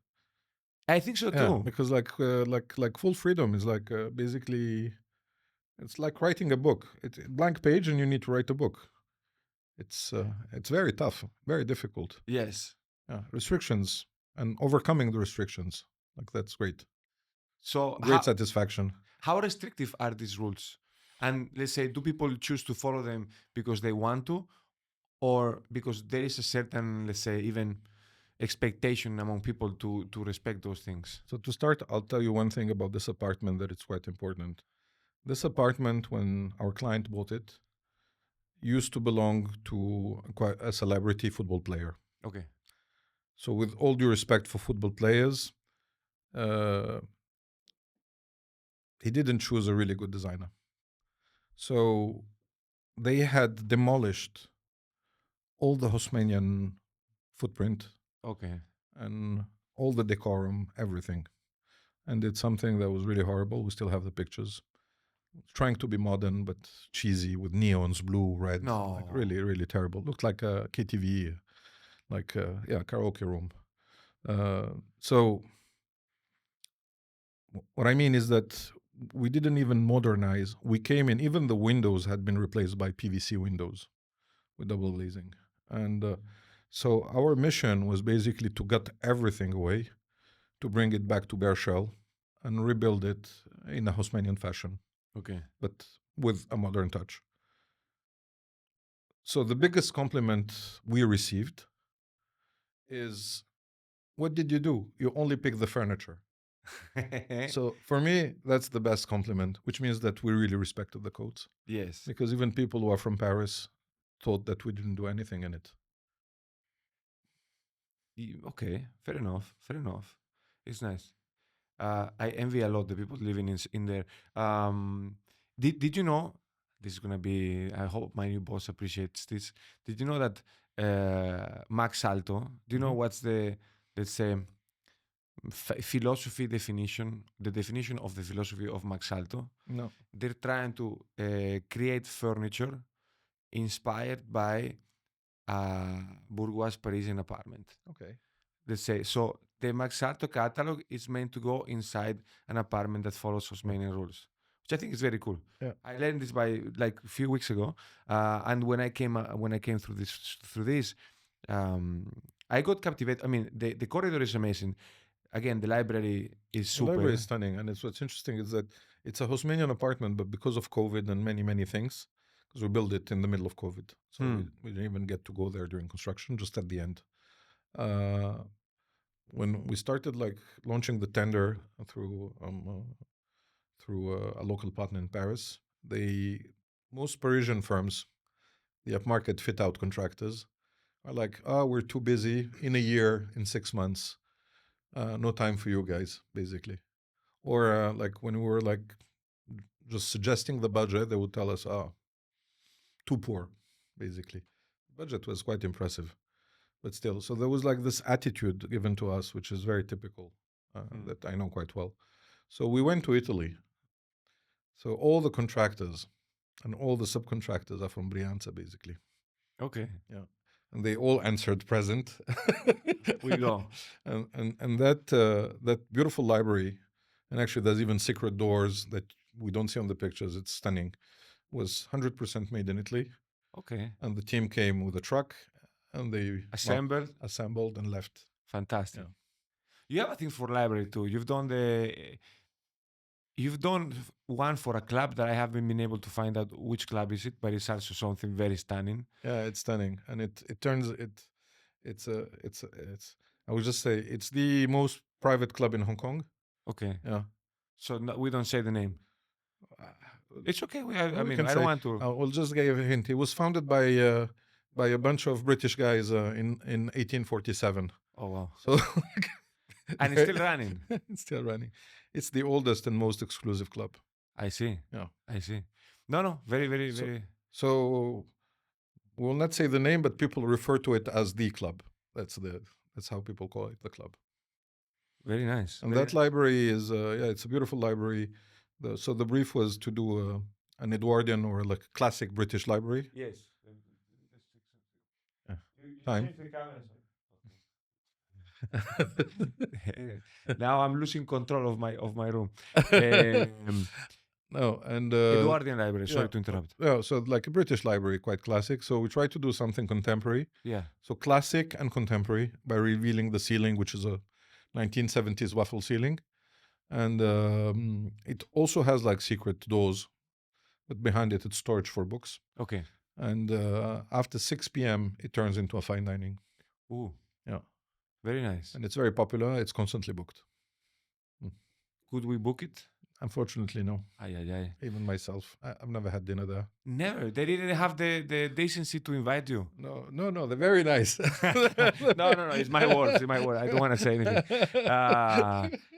I think so Yeah, too. because like full freedom is like basically it's like writing a book. It's a blank page, and you need to write a book. It's very tough, very difficult. Yes. Yeah, restrictions and overcoming the restrictions. Like that's great. So Great satisfaction. how restrictive are these rules? And let's say, do people choose to follow them because they want to, or because there is a certain, let's say, even expectation among people to respect those things? So to start, I'll tell you one thing about this apartment that it's quite important. This apartment, when our client bought it, used to belong to quite a celebrity football player. Okay. So with all due respect for football players, uh, he didn't choose a really good designer. So they had demolished all the Haussmannian footprint Okay. and all the decorum, everything. And it's something that was really horrible. We still have the pictures. Trying to be modern, but cheesy with neons, blue, red. No. Like really, really terrible. Looked like a KTV, like karaoke room. So what I mean is that we didn't even modernize. We came in, even the windows had been replaced by PVC windows with double glazing. And so our mission was basically to gut everything away, to bring it back to bare shell and rebuild it in a Haussmannian fashion, Okay. but with a modern touch. So the biggest compliment we received is, what did you do? You only picked the furniture. So for me, that's the best compliment, which means that we really respected the codes. Yes. Because even people who are from Paris thought that we didn't do anything in it. Okay. Fair enough. Fair enough. It's nice. I envy a lot the people living in there. Did you know? This is gonna be. I hope my new boss appreciates this. Did you know that Max Salto? Do you know Mhm. what's the, let's say, philosophy definition? The definition of the philosophy of Max Salto. No. They're trying to create furniture inspired by a bourgeois Parisian apartment. Okay. Let's say, so the Max Salto catalog is meant to go inside an apartment that follows Haussmannian rules, which I think is very cool. Yeah. I learned this by like a few weeks ago, and when I came through this, I got captivated. I mean, the corridor is amazing. Again, the library is The super. library is stunning, and it's what's interesting is that it's a Haussmannian apartment, but because of COVID and many, many things, because we built it in the middle of COVID, so we didn't even get to go there during construction, just at the end. When we started like launching the tender through a local partner in Paris, most Parisian firms, the upmarket fit out contractors, are like, oh, we're too busy in a year, in 6 months, no time for you guys, basically. Or like when we were like just suggesting the budget, they would tell us, oh, too poor, basically. Budget was quite impressive, but still. So there was like this attitude given to us, which is very typical, that I know quite well. So we went to Italy. So all the contractors and all the subcontractors are from Brianza, basically. Okay. Yeah, and they all answered present. We go. And that beautiful library, and actually there's even secret doors that we don't see on the pictures. It's stunning. Was 100% made in Italy, Okay. and the team came with a truck, and they assembled and left. Fantastic. Yeah. You have a thing for library too. You've done one for a club that I haven't been able to find out which club is it, but it's also something very stunning. Yeah, it's stunning, and it turns it's I would just say it's the most private club in Hong Kong. Okay. Yeah. So we don't say the name. It's okay. I mean, can I don't say, want to. we'll just give a hint. It was founded by a bunch of British guys in 1847. Oh wow. So And it's still running. It's still running. It's the oldest and most exclusive club. I see. Yeah. I see. No. Very, very, very. So we'll not say the name, but people refer to it as the club. That's how people call it, the club. Very nice. And very that library is it's a beautiful library. So the brief was to do an Edwardian or like classic British library. Yes. Yeah. Time. Now I'm losing control of my room. No, and Edwardian library. Sorry yeah, to interrupt. yeah, so like a British library, quite classic. So we try to do something contemporary. Yeah. So classic and contemporary by revealing the ceiling, which is a 1970s waffle ceiling, and it also has like secret doors, but behind it, it's storage for books. Okay. And after 6 p.m., it turns into a fine dining. Ooh. Yeah. Very nice. And it's very popular. It's constantly booked. Could we book it? Unfortunately, no. Aye. Even myself, I've never had dinner there. Never. They didn't have the decency to invite you. No. They're very nice. No. It's my word. It's my word. I don't want to say anything.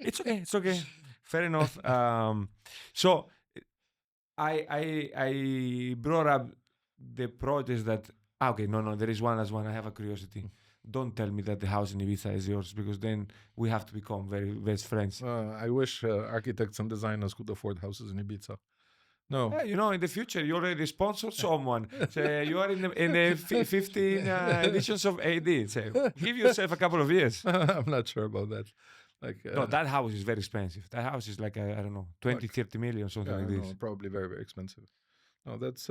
It's okay. It's okay. Fair enough. So I brought up the projects that. Okay. No. There is one last one. I have a curiosity. Don't tell me that the house in Ibiza is yours, because then we have to become very best friends. I wish architects and designers could afford houses in Ibiza. No. Yeah, in the future, you already sponsored someone. So you are in the 15 editions of AD. So give yourself a couple of years. I'm not sure about that. Like no, that house is very expensive. That house is like, I don't know, 20, 30 million, something like this. No, probably very, very expensive. No, that's...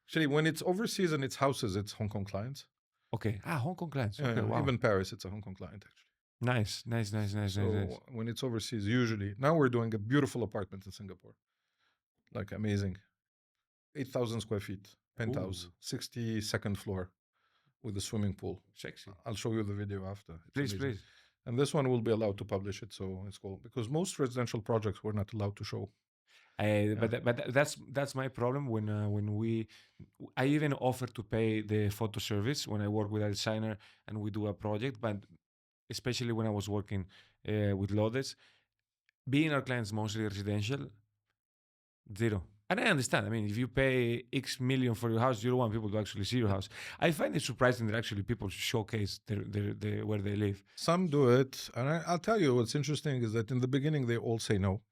actually, when it's overseas and it's houses, it's Hong Kong clients. Okay. Hong Kong clients. Okay, Yeah, wow. Even Paris, it's a Hong Kong client, actually. Nice. So when it's overseas, usually... Now we're doing a beautiful apartment in Singapore. Like, amazing. 8,000 square feet, penthouse, 62nd floor with a swimming pool. Sexy. I'll show you the video after. Please. And this one will be allowed to publish it, so it's cool. Because most residential projects were not allowed to show. But that's my problem when I even offer to pay the photo service when I work with a designer and we do a project, but especially when I was working with Lodes, being our clients mostly residential, zero. And I understand. I mean, if you pay X million for your house, you don't want people to actually see your house. I find it surprising that actually people showcase their where they live. Some do it, and I'll tell you what's interesting is that in the beginning they all say no.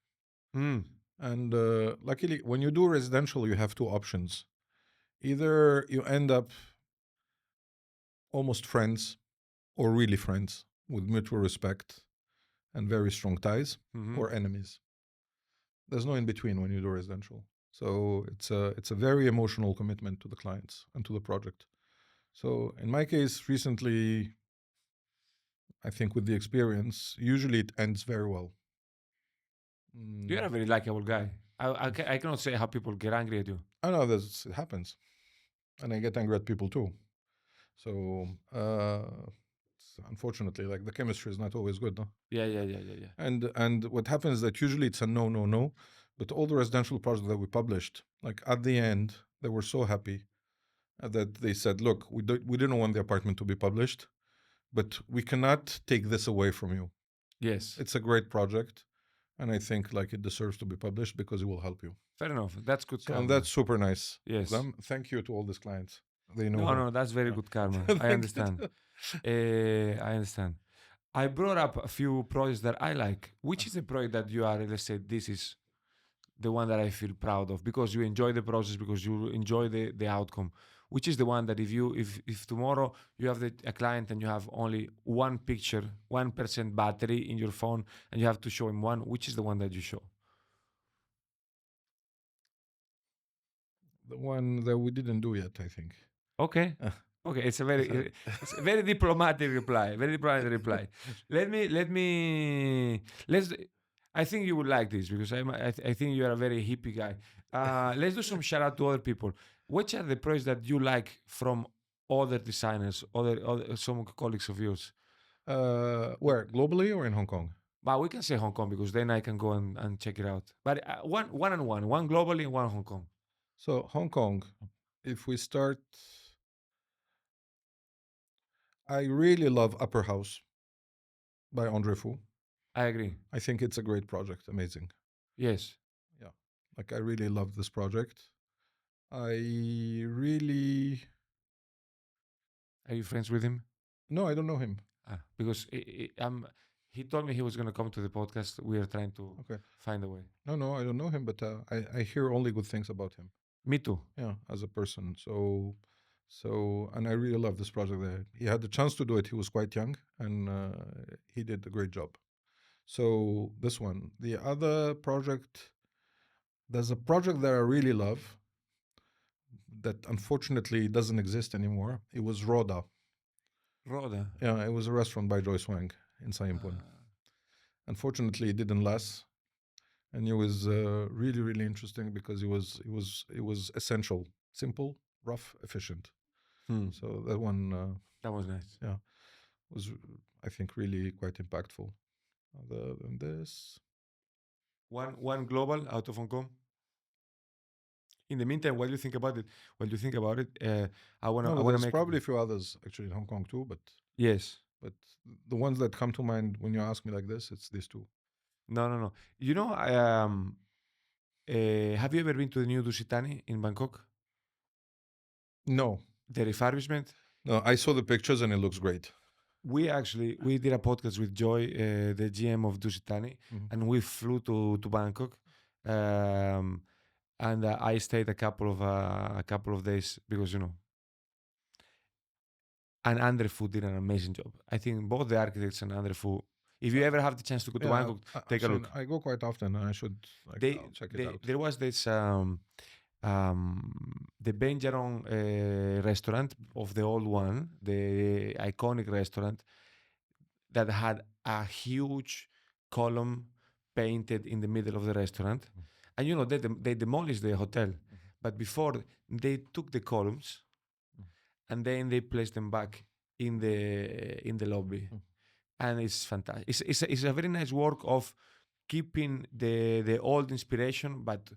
And luckily, when you do residential, you have two options. Either you end up almost friends or really friends with mutual respect and very strong ties, or enemies. There's no in between when you do residential. So it's a very emotional commitment to the clients and to the project. So in my case, recently, I think with the experience, usually it ends very well. You're a very likable guy. I cannot say how people get angry at you. I know it happens, and I get angry at people too. So unfortunately, like the chemistry is not always good, no? Yeah. And what happens is that usually it's a no. But all the residential projects that we published, like at the end, they were so happy that they said, "Look, we didn't want the apartment to be published, but we cannot take this away from you. Yes, It's a great project, and I think like it deserves to be published because it will help you. Fair enough. That's good So, karma. and that's super nice of Yes. them. Thank you to all these clients. They know. No, that's very good karma. I Thank you. understand. I understand. I brought up a few projects that I like. Which is the project that you are, let's say, this is the one that I feel proud of because you enjoy the process, because you enjoy the outcome. Which is the one that if tomorrow you have a client and you have only one picture, 1% battery in your phone, and you have to show him one, which is the one that you show? The one that we didn't do yet, I think. Okay. Okay, it's a very diplomatic reply. Very diplomatic reply. Let's. I think you would like this because I think you are a very hippie guy. Let's do some shout out to other people. Which are the projects that you like from other designers, other some colleagues of yours? Where, globally or in Hong Kong? But we can say Hong Kong because then I can go and check it out. But one globally and one Hong Kong. So Hong Kong, if we start, I really love Upper House by Andre Fu. I agree. I think it's a great project, amazing. Yes. Yeah, like I really love this project. I really Are you friends with him? no, I don't know him. Because he told me he was going to come to the podcast. We are trying to find a way. No, I don't know him, but I hear only good things about him. Me too. Yeah, as a person. So, and I really love this project. There, he had the chance to do it. He was quite young, and he did a great job. So this one, the other project, there's a project that I really love that unfortunately doesn't exist anymore. It was Roda. Roda. Yeah, it was a restaurant by Joyce Wang in Saimpun. Unfortunately, it didn't last, and it was really, really interesting because it was essential, simple, rough, efficient. So that one, that was nice. Yeah, was I think really quite impactful. Other than this, one global out of Hong Kong. In the meantime, what do you think about it? I want to there's make probably a few others actually in Hong Kong too, but yes. But the ones that come to mind when you ask me like this, it's these two. No. You know, have you ever been to the new Dusitani in Bangkok? No. The refurbishment? No, I saw the pictures and it looks great. We did a podcast with Joy, the GM of Dusitani, and we flew to Bangkok, and I stayed a couple of days because and Andre Fu did an amazing job. I think both the architects and Andre Fu. If you ever have the chance to go to Bangkok, take a look. I go quite often, and I should I'll check it out. There was this the Benjaron restaurant of the old one, the iconic restaurant that had a huge column painted in the middle of the restaurant. And they demolished the hotel, but before they took the columns and then they placed them back in the lobby. And it's fantastic. It's a very nice work of keeping the old inspiration, but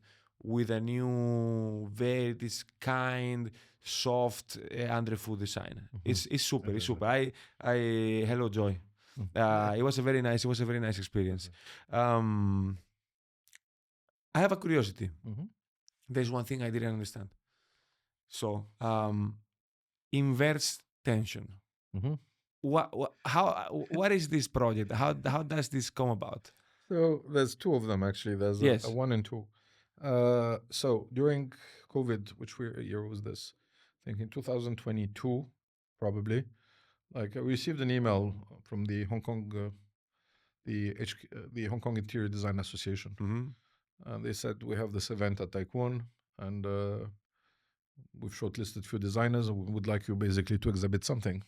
with a new, very this kind, soft Andre Fu design. It's super. It's super. I hello Joy. It was a very nice experience. I have a curiosity. There's one thing I didn't understand. So inverse tension. What is this project? How does this come about? So there's two of them actually. There's a 1 and 2. So during COVID, which year was this? I think in 2022, probably. Like I received an email from the Hong Kong, the Hong Kong Interior Design Association. They said we have this event at Taekwon, and we've shortlisted a few designers, and we would like you basically to exhibit something.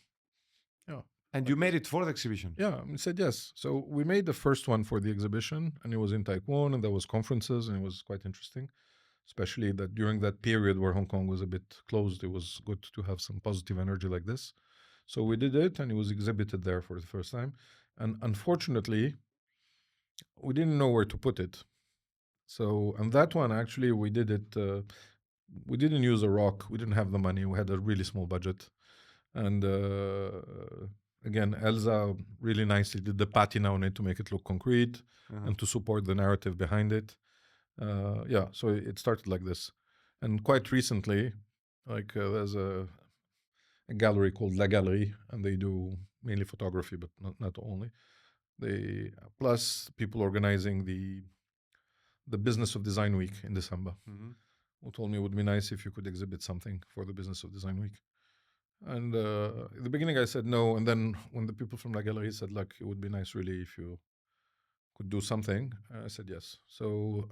Yeah. And you made it for the exhibition? Yeah, I said yes. So we made the first one for the exhibition, and it was in Taekwon, and there was conferences, and it was quite interesting. Especially that during that period where Hong Kong was a bit closed, it was good to have some positive energy like this. So we did it, and it was exhibited there for the first time. And unfortunately, we didn't know where to put it. So, and that one actually, we did it. We didn't use a rock. We didn't have the money. We had a really small budget, and again, Elsa really nicely did the patina on it to make it look concrete and to support the narrative behind it. Yeah, so it started like this. And quite recently, there's a gallery called La Galerie, and they do mainly photography, but not only. They plus people organizing the Business of Design Week in December, who told me it would be nice if you could exhibit something for the Business of Design Week. And in the beginning, I said no, and then when the people from La Galerie said, "Look, it would be nice, really, if you could do something," I said yes. So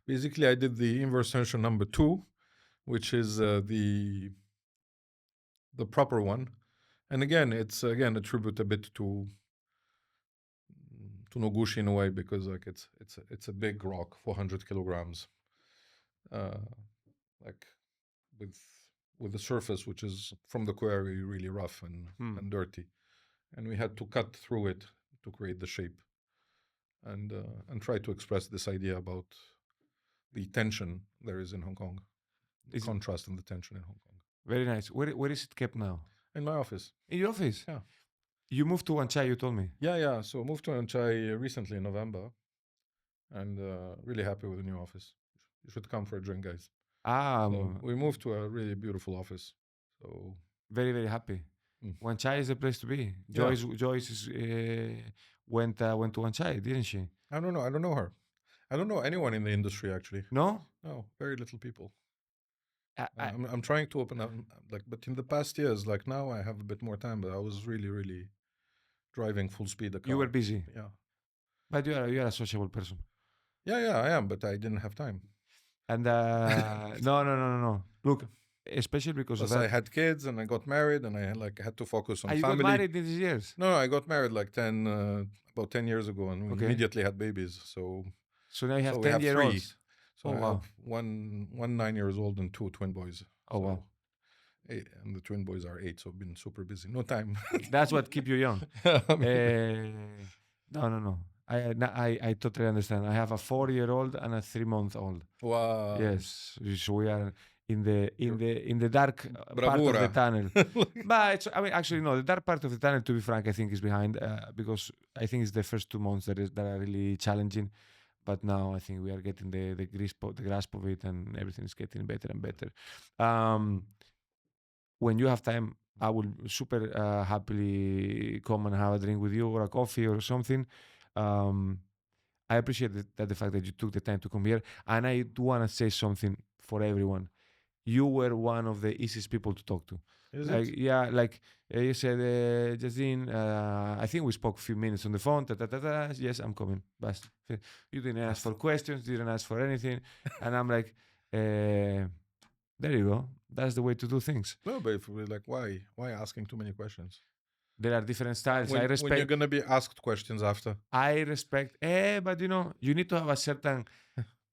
basically, I did the inverse tension number 2, which is the proper one. And again, it's a tribute a bit to Noguchi in a way, because it's a big rock, 400 kilograms, like with the surface which is from the quarry really rough and dirty, and we had to cut through it to create the shape and try to express this idea about the tension there is in Hong Kong, the contrast and the tension in Hong Kong. Very nice. Where is it kept now? In my office. In your office? Yeah. You moved to Wan Chai, you told me. Yeah. So I moved to Wan Chai recently in November, and really happy with the new office. You should come for a drink, guys. So we moved to a really beautiful office. So very, very happy. Wan Chai is the place to be. Joyce went to Wan Chai, didn't she? I don't know her. I don't know anyone in the industry, actually. No, very little people. I'm trying to open up, but in the past years, now I have a bit more time. But I was really, really driving full speed. You were busy. Yeah. But you are a sociable person. Yeah, I am. But I didn't have time. And no. Look, especially because I had kids and I got married and I had to focus on family. You got married in these years? No, I got married about 10 years ago, and we immediately had babies. So now you have 10-year-olds. So I have one 9 years old and 2 twin boys. Wow. And the twin boys are 8, so I've been super busy. No time. That's what keep you young. No. I totally understand. I have a 4-year-old and a 3-month-old. Wow. Yes, so we are in the dark part of the tunnel. But actually no. The dark part of the tunnel, to be frank, I think is behind because I think it's the first 2 months that are really challenging. But now I think we are getting the grasp of it, and everything is getting better and better. When you have time, I will super happily come and have a drink with you or a coffee or something. I appreciate the fact that you took the time to come here, and I do want to say something for everyone. You were one of the easiest people to talk to. Is it? Yeah, you said, Yacine, I think we spoke a few minutes on the phone. Yes, I'm coming. But you didn't ask for questions, didn't ask for anything. And I'm like, there you go. That's the way to do things. No, but if we're why asking too many questions? There are different styles. When you're going to be asked questions after. I respect, but you need to have a certain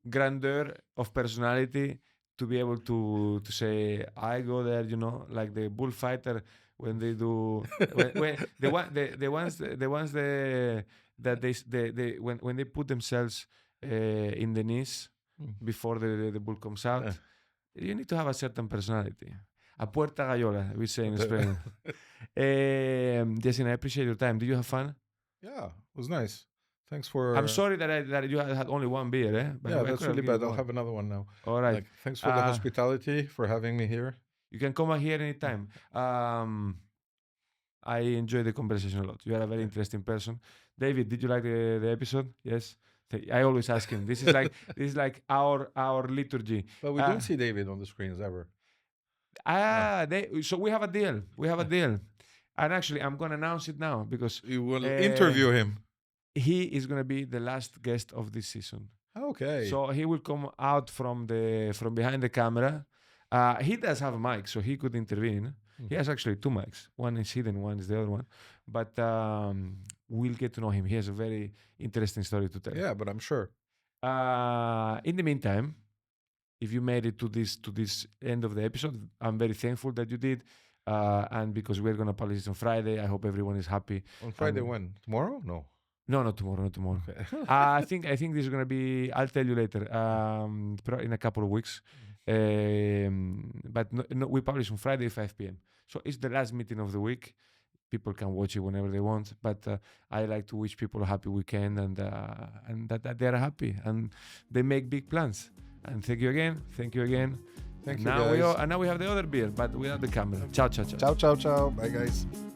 grandeur of personality to be able to say, I go there, like the bullfighter when they do when they put themselves in the knees before the bull comes out. You need to have a certain personality. A puerta gallola, we say in Spain. Yacine, I appreciate your time. Did you have fun? Yeah, it was nice. Thanks for. I'm sorry that you had only one beer, But that's really bad. I'll have another one now. All right. Thanks for the hospitality, for having me here. You can come here anytime. I enjoy the conversation a lot. You are a very interesting person. David, did you like the episode? Yes. I always ask him. This is like our liturgy. But we don't see David on the screens ever. So we have a deal. And actually, I'm going to announce it now because you will interview him. He is going to be the last guest of this season. Okay. So he will come out from behind the camera. He does have a mic, so he could intervene. He has actually 2 mics. One is hidden, one is the other one. But we'll get to know him. He has a very interesting story to tell. Yeah, but I'm sure. In the meantime, if you made it to this end of the episode, I'm very thankful that you did. And because we're going to publish this on Friday, I hope everyone is happy. On Friday when? Tomorrow? No. No, not tomorrow. Okay. I think this is going to be, I'll tell you later, in a couple of weeks. But no, we publish on Friday, 5 p.m. So it's the last meeting of the week. people can watch it whenever they want. But I like to wish people a happy weekend and that they are happy and they make big plans. And thank you again. Thank you again. Thank And you, now guys. and now we have the other beer, but without the camera. Ciao, ciao, ciao. Ciao, ciao, ciao. Bye, guys.